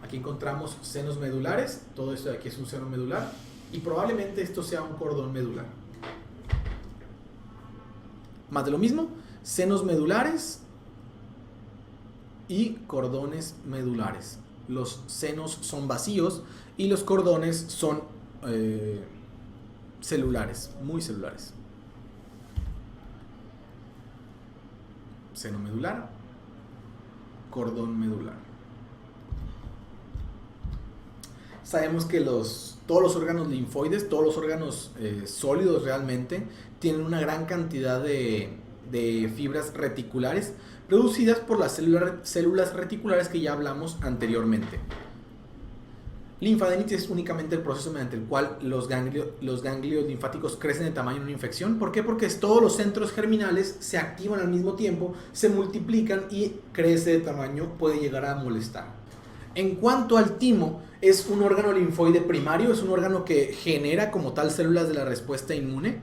Aquí encontramos senos medulares. Todo esto de aquí es un seno medular y probablemente esto sea un cordón medular. Más de lo mismo, senos medulares y cordones medulares. Los senos son vacíos y los cordones son celulares, muy celulares. Seno medular, cordón medular. Sabemos que todos los órganos linfoides, todos los órganos sólidos realmente, tienen una gran cantidad de fibras reticulares producidas por las células reticulares que ya hablamos anteriormente. Linfadenitis es únicamente el proceso mediante el cual los ganglios linfáticos crecen de tamaño en una infección. ¿Por qué? Porque todos los centros germinales se activan al mismo tiempo, se multiplican y crece de tamaño, puede llegar a molestar. En cuanto al timo, es un órgano linfoide primario, es un órgano que genera como tal células de la respuesta inmune.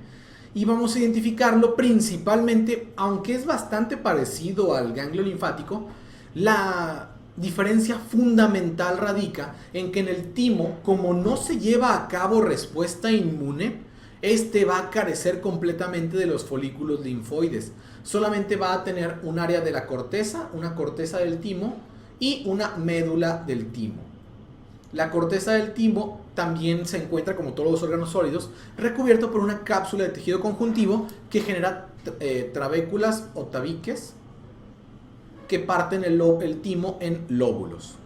Y vamos a identificarlo principalmente, aunque es bastante parecido al ganglio linfático, la diferencia fundamental radica en que en el timo, como no se lleva a cabo respuesta inmune, este va a carecer completamente de los folículos linfoides. Solamente va a tener un área de la corteza, una corteza del timo y una médula del timo. La corteza del timo también se encuentra, como todos los órganos sólidos, recubierto por una cápsula de tejido conjuntivo que genera trabéculas o tabiques que parten el timo en lóbulos.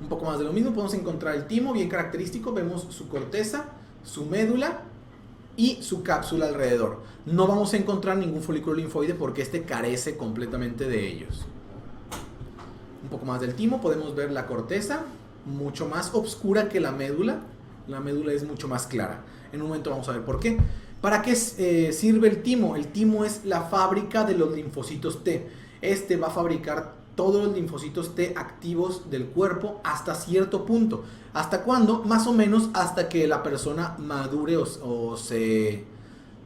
Un poco más de lo mismo, podemos encontrar el timo bien característico, vemos su corteza, su médula y su cápsula alrededor. No vamos a encontrar ningún folículo linfoide porque este carece completamente de ellos. Un poco más del timo, podemos ver la corteza, mucho más oscura que la médula. La médula es mucho más clara. En un momento vamos a ver por qué. ¿Para qué sirve el timo? El timo es la fábrica de los linfocitos T. Este va a fabricar todos los linfocitos T activos del cuerpo hasta cierto punto. ¿Hasta cuándo? Más o menos hasta que la persona madure o se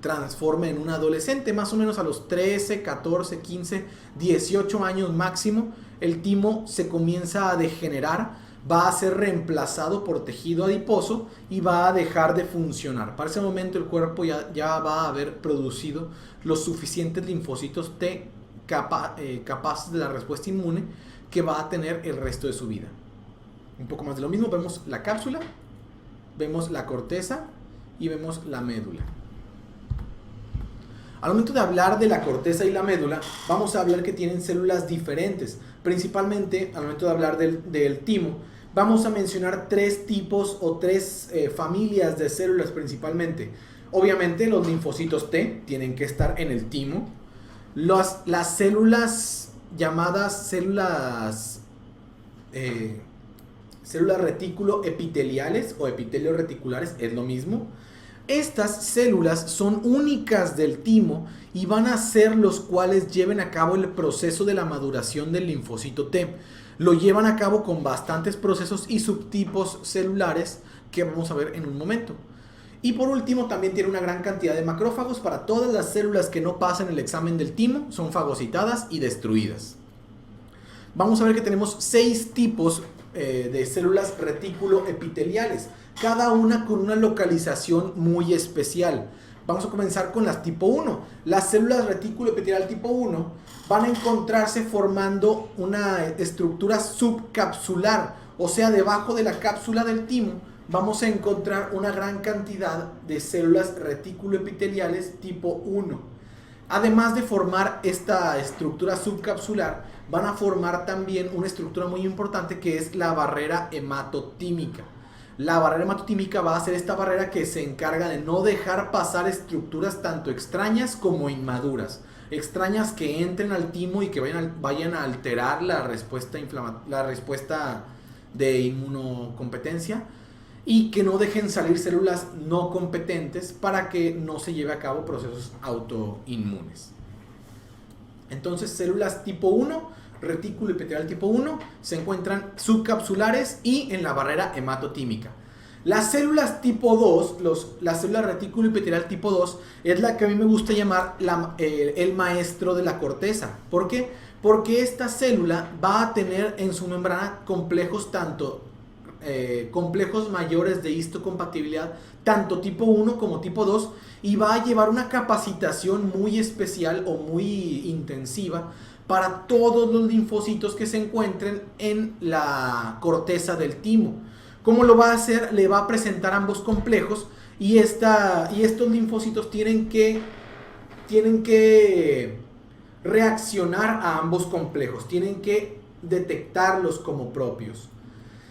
transforme en un adolescente. Más o menos a los 13, 14, 15, 18 años máximo, el timo se comienza a degenerar, va a ser reemplazado por tejido adiposo y va a dejar de funcionar. Para ese momento el cuerpo ya va a haber producido los suficientes linfocitos T capaces de la respuesta inmune que va a tener el resto de su vida. Un poco más de lo mismo, vemos la cápsula, vemos la corteza y vemos la médula. Al momento de hablar de la corteza y la médula, vamos a hablar que tienen células diferentes. Principalmente, al momento de hablar del timo, vamos a mencionar tres tipos o tres familias de células principalmente. Obviamente, los linfocitos T tienen que estar en el timo. Las células llamadas células retículo epiteliales o epitelio reticulares es lo mismo. Estas células son únicas del timo y van a ser los cuales lleven a cabo el proceso de la maduración del linfocito T. Lo llevan a cabo con bastantes procesos y subtipos celulares que vamos a ver en un momento. Y por último, también tiene una gran cantidad de macrófagos. Para todas las células que no pasan el examen del timo, son fagocitadas y destruidas. Vamos a ver que tenemos 6 tipos de células retículo epiteliales, cada una con una localización muy especial. Vamos a comenzar con las tipo 1. Las células retículo epitelial tipo 1 van a encontrarse formando una estructura subcapsular, o sea, debajo de la cápsula del timo vamos a encontrar una gran cantidad de células retículo epiteliales tipo 1. Además de formar esta estructura subcapsular, van a formar también una estructura muy importante que es la barrera hematotímica. La barrera hematotímica va a ser esta barrera que se encarga de no dejar pasar estructuras tanto extrañas como inmaduras. Extrañas que entren al timo y que vayan a alterar la respuesta de inmunocompetencia, y que no dejen salir células no competentes para que no se lleve a cabo procesos autoinmunes. Entonces, células tipo 1, retículo epitelial tipo 1, se encuentran subcapsulares y en la barrera hematotímica. Las células tipo 2, la célula retículo epitelial tipo 2, es la que a mí me gusta llamar el maestro de la corteza. ¿Por qué? Porque esta célula va a tener en su membrana complejos complejos mayores de histocompatibilidad, tanto tipo 1 como tipo 2, y va a llevar una capacitación muy especial o muy intensiva para todos los linfocitos que se encuentren en la corteza del timo. ¿Cómo lo va a hacer? Le va a presentar ambos complejos y estos linfocitos tienen que reaccionar a ambos complejos, tienen que detectarlos como propios.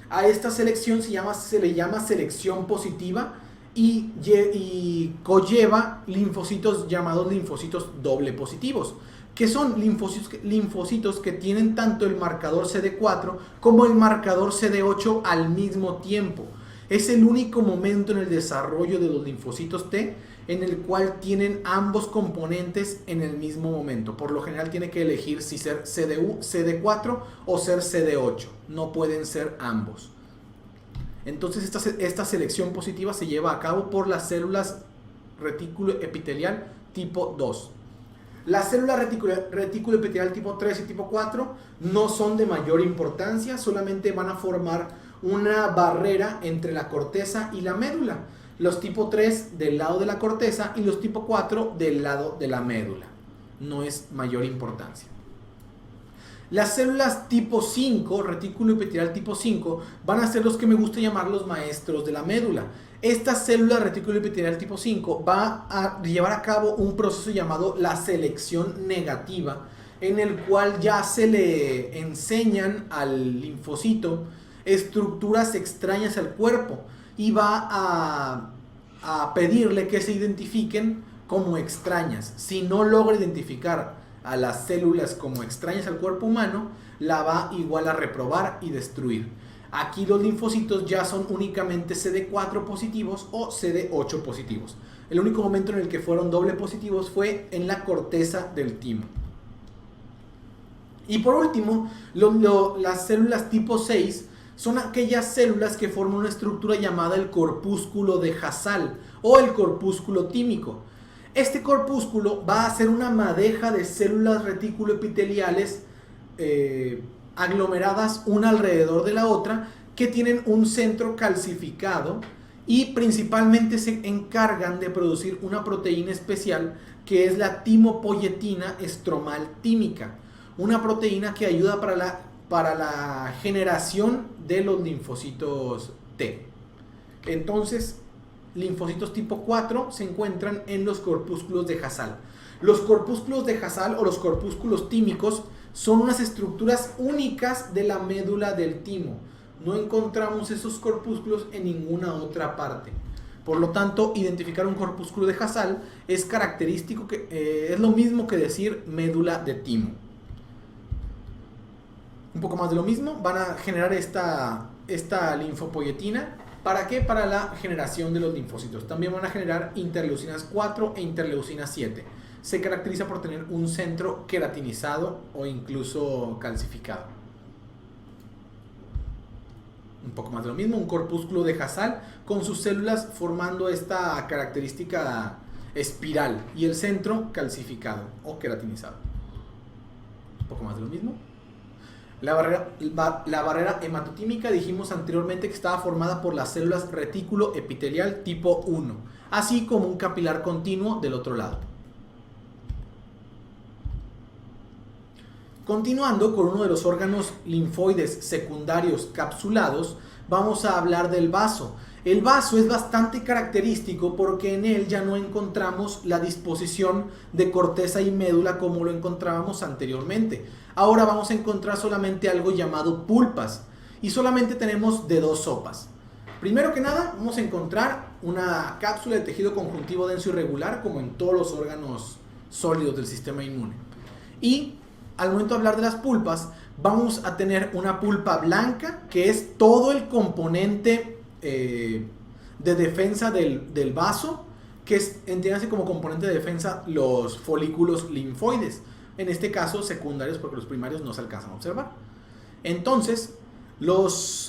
A esta selección se le llama selección positiva y conlleva linfocitos llamados linfocitos doble positivos, que son linfocitos que tienen tanto el marcador CD4 como el marcador CD8 al mismo tiempo. Es el único momento en el desarrollo de los linfocitos T en el cual tienen ambos componentes en el mismo momento. Por lo general tiene que elegir si ser CD4 o ser CD8. No pueden ser ambos. Entonces esta selección positiva se lleva a cabo por las células retículo epitelial tipo 2. Las células retículo epitelial tipo 3 y tipo 4 no son de mayor importancia, solamente van a formar una barrera entre la corteza y la médula. Los tipo 3 del lado de la corteza y los tipo 4 del lado de la médula. No es mayor importancia. Las células tipo 5, retículo epitelial tipo 5, van a ser los que me gusta llamar los maestros de la médula. Esta célula retículo epitelial tipo 5 va a llevar a cabo un proceso llamado la selección negativa, en el cual ya se le enseñan al linfocito estructuras extrañas al cuerpo y va a pedirle que se identifiquen como extrañas. Si no logra identificar a las células como extrañas al cuerpo humano, la va igual a reprobar y destruir. Aquí los linfocitos ya son únicamente CD4 positivos o CD8 positivos. El único momento en el que fueron doble positivos fue en la corteza del timo. Y por último, las células tipo 6 son aquellas células que forman una estructura llamada el corpúsculo de Hassall o el corpúsculo tímico. Este corpúsculo va a ser una madeja de células retículo epiteliales aglomeradas una alrededor de la otra, que tienen un centro calcificado y principalmente se encargan de producir una proteína especial que es la timopoyetina estromal tímica, una proteína que ayuda para la generación de los linfocitos T. Entonces, linfocitos tipo 4 se encuentran en los corpúsculos de Hassall. Los corpúsculos de Hassall o los corpúsculos tímicos son unas estructuras únicas de la médula del timo. No encontramos esos corpúsculos en ninguna otra parte. Por lo tanto, identificar un corpúsculo de Hassall es característico, es lo mismo que decir médula de timo. Un poco más de lo mismo, van a generar esta linfopoyetina. ¿Para qué? Para la generación de los linfocitos. También van a generar interleucinas 4 e interleucinas 7. Se caracteriza por tener un centro queratinizado o incluso calcificado. Un poco más de lo mismo, un corpúsculo de Hassall con sus células formando esta característica espiral y el centro calcificado o queratinizado. Un poco más de lo mismo. La barrera hematotímica dijimos anteriormente que estaba formada por las células retículo epitelial tipo 1. así como un capilar continuo del otro lado. Continuando con uno de los órganos linfoides secundarios capsulados, vamos a hablar del vaso. El vaso es bastante característico porque en él ya no encontramos la disposición de corteza y médula como lo encontrábamos anteriormente. Ahora vamos a encontrar solamente algo llamado pulpas y solamente tenemos de dos sopas. Primero que nada vamos a encontrar una cápsula de tejido conjuntivo denso irregular como en todos los órganos sólidos del sistema inmune. Y al momento de hablar de las pulpas vamos a tener una pulpa blanca que es todo el componente de defensa del vaso, que entiéndase como componente de defensa los folículos linfoides, en este caso secundarios porque los primarios no se alcanzan a observar. Entonces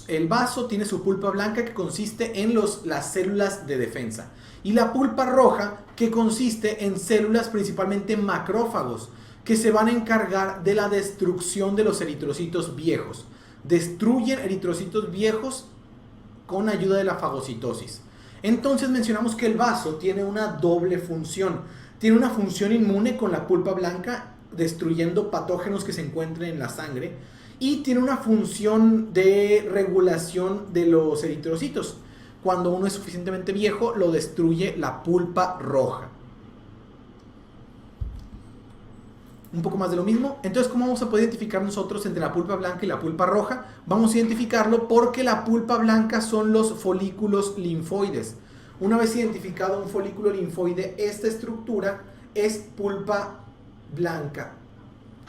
el vaso tiene su pulpa blanca que consiste en las células de defensa y la pulpa roja que consiste en células principalmente macrófagos que se van a encargar de la destrucción de los eritrocitos viejos. Destruyen eritrocitos viejos con ayuda de la fagocitosis. Entonces mencionamos que el vaso tiene una doble función. Tiene una función inmune con la pulpa blanca, destruyendo patógenos que se encuentren en la sangre, y tiene una función de regulación de los eritrocitos. Cuando uno es suficientemente viejo, lo destruye la pulpa roja. Un poco más de lo mismo. Entonces, ¿cómo vamos a poder identificar nosotros entre la pulpa blanca y la pulpa roja? Vamos a identificarlo porque la pulpa blanca son los folículos linfoides. Una vez identificado un folículo linfoide, esta estructura es pulpa blanca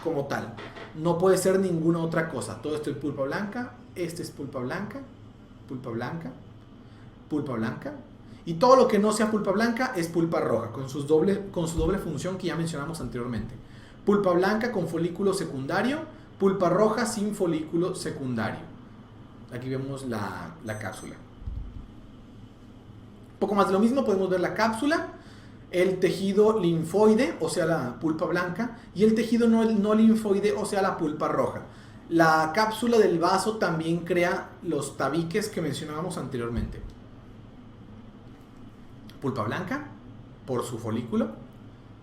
como tal. No puede ser ninguna otra cosa. Todo esto es pulpa blanca, este es pulpa blanca, pulpa blanca, pulpa blanca. Y todo lo que no sea pulpa blanca es pulpa roja, con su doble función que ya mencionamos anteriormente. Pulpa blanca con folículo secundario, pulpa roja sin folículo secundario. Aquí vemos la cápsula. Un poco más de lo mismo, podemos ver la cápsula, el tejido linfoide, o sea la pulpa blanca, y el tejido no linfoide, o sea la pulpa roja. La cápsula del vaso también crea los tabiques que mencionábamos anteriormente. Pulpa blanca por su folículo,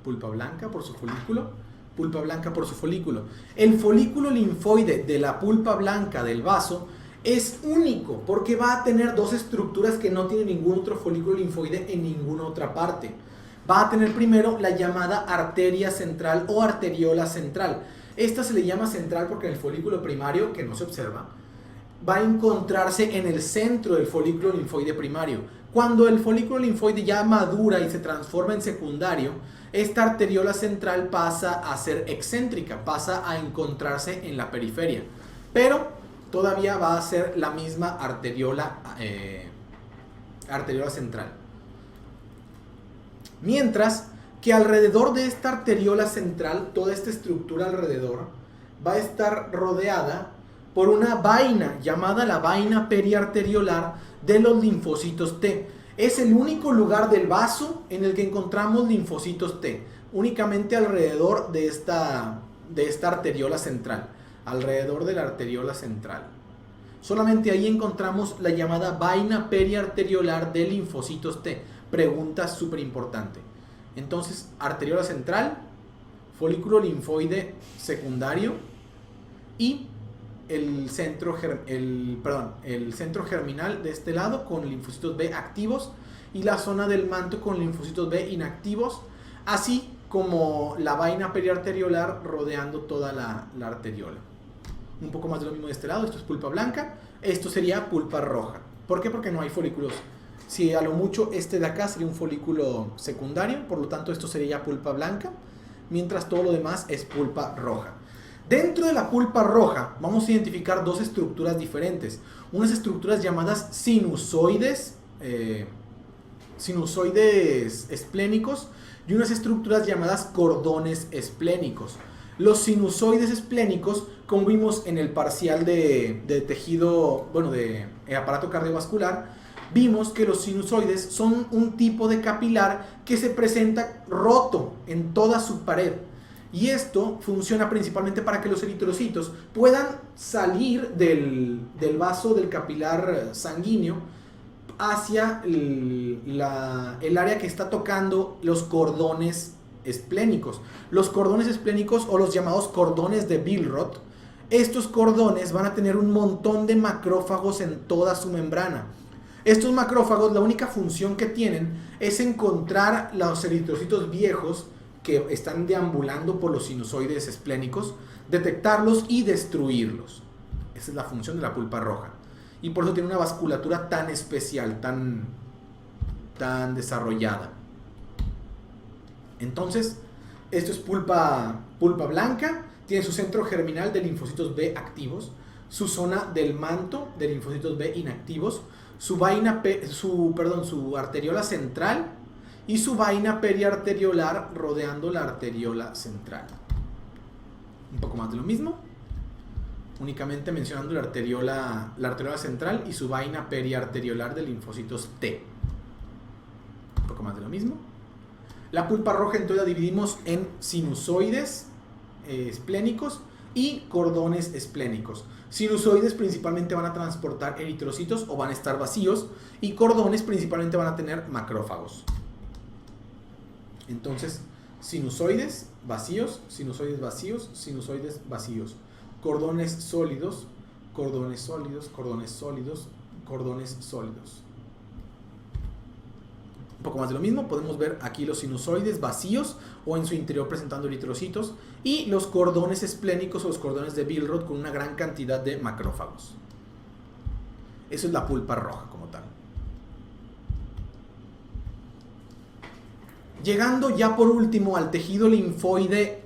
pulpa blanca por su folículo, pulpa blanca por su folículo. El folículo linfoide de la pulpa blanca del vaso es único porque va a tener dos estructuras que no tiene ningún otro folículo linfoide en ninguna otra parte. Va a tener primero la llamada arteria central o arteriola central. Esta se le llama central porque en el folículo primario, que no se observa, va a encontrarse en el centro del folículo linfoide primario. Cuando el folículo linfoide ya madura y se transforma en secundario, esta arteriola central pasa a ser excéntrica, pasa a encontrarse en la periferia, pero todavía va a ser la misma arteriola central. Mientras que alrededor de esta arteriola central, toda esta estructura alrededor va a estar rodeada por una vaina llamada la vaina periarteriolar de los linfocitos T. Es el único lugar del vaso en el que encontramos linfocitos T, únicamente alrededor de esta arteriola central, alrededor de la arteriola central. Solamente ahí encontramos la llamada vaina periarteriolar de linfocitos T. Pregunta súper importante. Entonces, arteriola central, folículo linfoide secundario y el centro germinal de este lado con linfocitos B activos y la zona del manto con linfocitos B inactivos, así como la vaina periarteriolar rodeando toda la arteriola. Un poco más de lo mismo de este lado. Esto es pulpa blanca, esto sería pulpa roja. ¿Por qué? Porque no hay folículos. Si a lo mucho este de acá sería un folículo secundario, por lo tanto esto sería pulpa blanca, mientras todo lo demás es pulpa roja. Dentro de la pulpa roja vamos a identificar dos estructuras diferentes. Unas estructuras llamadas sinusoides esplénicos y unas estructuras llamadas cordones esplénicos. Los sinusoides esplénicos, como vimos en el parcial de tejido, de aparato cardiovascular, vimos que los sinusoides son un tipo de capilar que se presenta roto en toda su pared. Y esto funciona principalmente para que los eritrocitos puedan salir del vaso del capilar sanguíneo hacia el área que está tocando los cordones esplénicos. Los cordones esplénicos, o los llamados cordones de Billroth, estos cordones van a tener un montón de macrófagos en toda su membrana. Estos macrófagos, la única función que tienen es encontrar los eritrocitos viejos que están deambulando por los sinusoides esplénicos, detectarlos y destruirlos. Esa es la función de la pulpa roja. Y por eso tiene una vasculatura tan especial, tan desarrollada. Entonces, esto es pulpa blanca, tiene su centro germinal de linfocitos B activos, su zona del manto de linfocitos B inactivos, su arteriola central y su vaina periarteriolar rodeando la arteriola central. Un poco más de lo mismo, únicamente mencionando la arteriola central y su vaina periarteriolar de linfocitos T. Un poco más de lo mismo. La pulpa roja entonces la dividimos en sinusoides esplénicos y cordones esplénicos. Sinusoides principalmente van a transportar eritrocitos o van a estar vacíos, y cordones principalmente van a tener macrófagos. Entonces, sinusoides vacíos, sinusoides vacíos, sinusoides vacíos. Cordones sólidos, cordones sólidos, cordones sólidos, cordones sólidos. Un poco más de lo mismo, podemos ver aquí los sinusoides vacíos o en su interior presentando eritrocitos, y los cordones esplénicos o los cordones de Billroth con una gran cantidad de macrófagos. Eso es la pulpa roja como tal. Llegando ya por último al tejido linfoide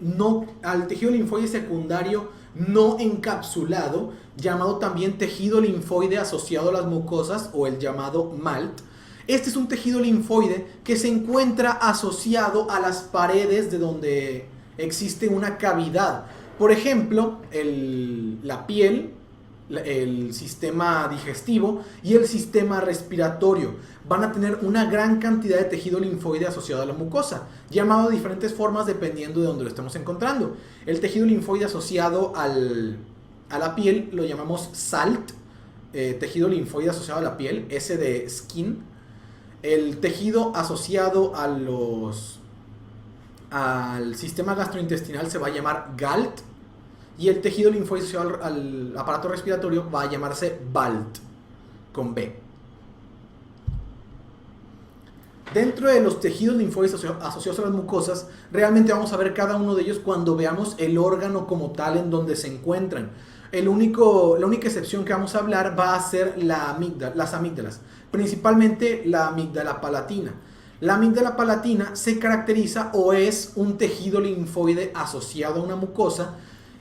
secundario no encapsulado, llamado también tejido linfoide asociado a las mucosas, o el llamado MALT. Este es un tejido linfoide que se encuentra asociado a las paredes de donde existe una cavidad. Por ejemplo, la piel, el sistema digestivo y el sistema respiratorio van a tener una gran cantidad de tejido linfoide asociado a la mucosa, llamado de diferentes formas dependiendo de donde lo estemos encontrando. El tejido linfoide asociado a la piel lo llamamos SALT, tejido linfoide asociado a la piel, S de skin. El tejido asociado al sistema gastrointestinal se va a llamar GALT, y el tejido linfoide asociado al aparato respiratorio va a llamarse BALT, con B. Dentro de los tejidos linfoides asociados a las mucosas, realmente vamos a ver cada uno de ellos cuando veamos el órgano como tal en donde se encuentran. La única excepción que vamos a hablar va a ser las amígdalas, principalmente la amígdala palatina. La amígdala palatina se caracteriza o es un tejido linfoide asociado a una mucosa,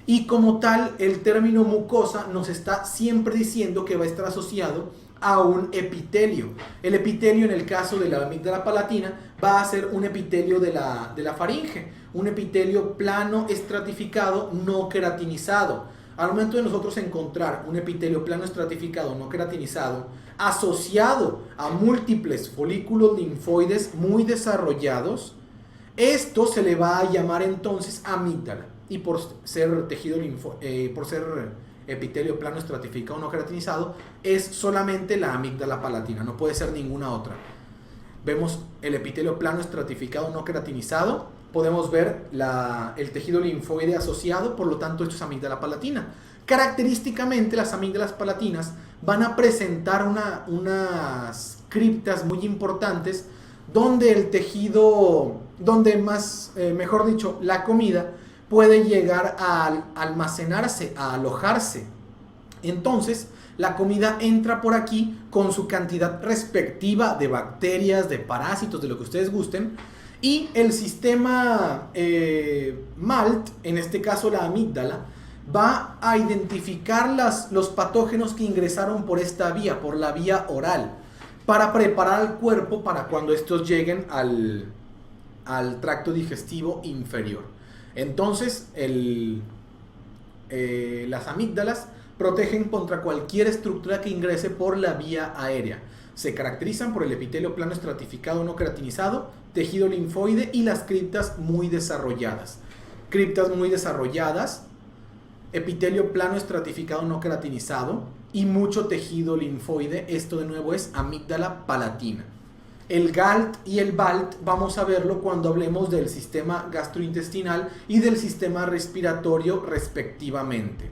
y como tal el término mucosa nos está siempre diciendo que va a estar asociado a un epitelio. El epitelio en el caso de la amígdala palatina va a ser un epitelio de la faringe, un epitelio plano estratificado no queratinizado. Al momento de nosotros encontrar un epitelio plano estratificado no queratinizado asociado a múltiples folículos linfoides muy desarrollados, esto se le va a llamar entonces amígdala, y por ser epitelio plano estratificado no queratinizado, es solamente la amígdala palatina, no puede ser ninguna otra. Vemos el epitelio plano estratificado no queratinizado, podemos ver el tejido linfoide asociado, por lo tanto esto es amígdala palatina. Característicamente las amígdalas palatinas van a presentar unas criptas muy importantes donde el tejido, mejor dicho, la comida puede llegar a almacenarse, a alojarse. Entonces, la comida entra por aquí con su cantidad respectiva de bacterias, de parásitos, de lo que ustedes gusten, y el sistema MALT, en este caso la amígdala, va a identificar los patógenos que ingresaron por esta vía, por la vía oral, para preparar al cuerpo para cuando estos lleguen al tracto digestivo inferior. Entonces, las amígdalas protegen contra cualquier estructura que ingrese por la vía aérea. Se caracterizan por el epitelio plano estratificado no queratinizado, tejido linfoide y las criptas muy desarrolladas. Criptas muy desarrolladas epitelio plano estratificado no queratinizado y mucho tejido linfoide. Esto de nuevo es amígdala palatina. El GALT y el BALT vamos a verlo cuando hablemos del sistema gastrointestinal y del sistema respiratorio respectivamente.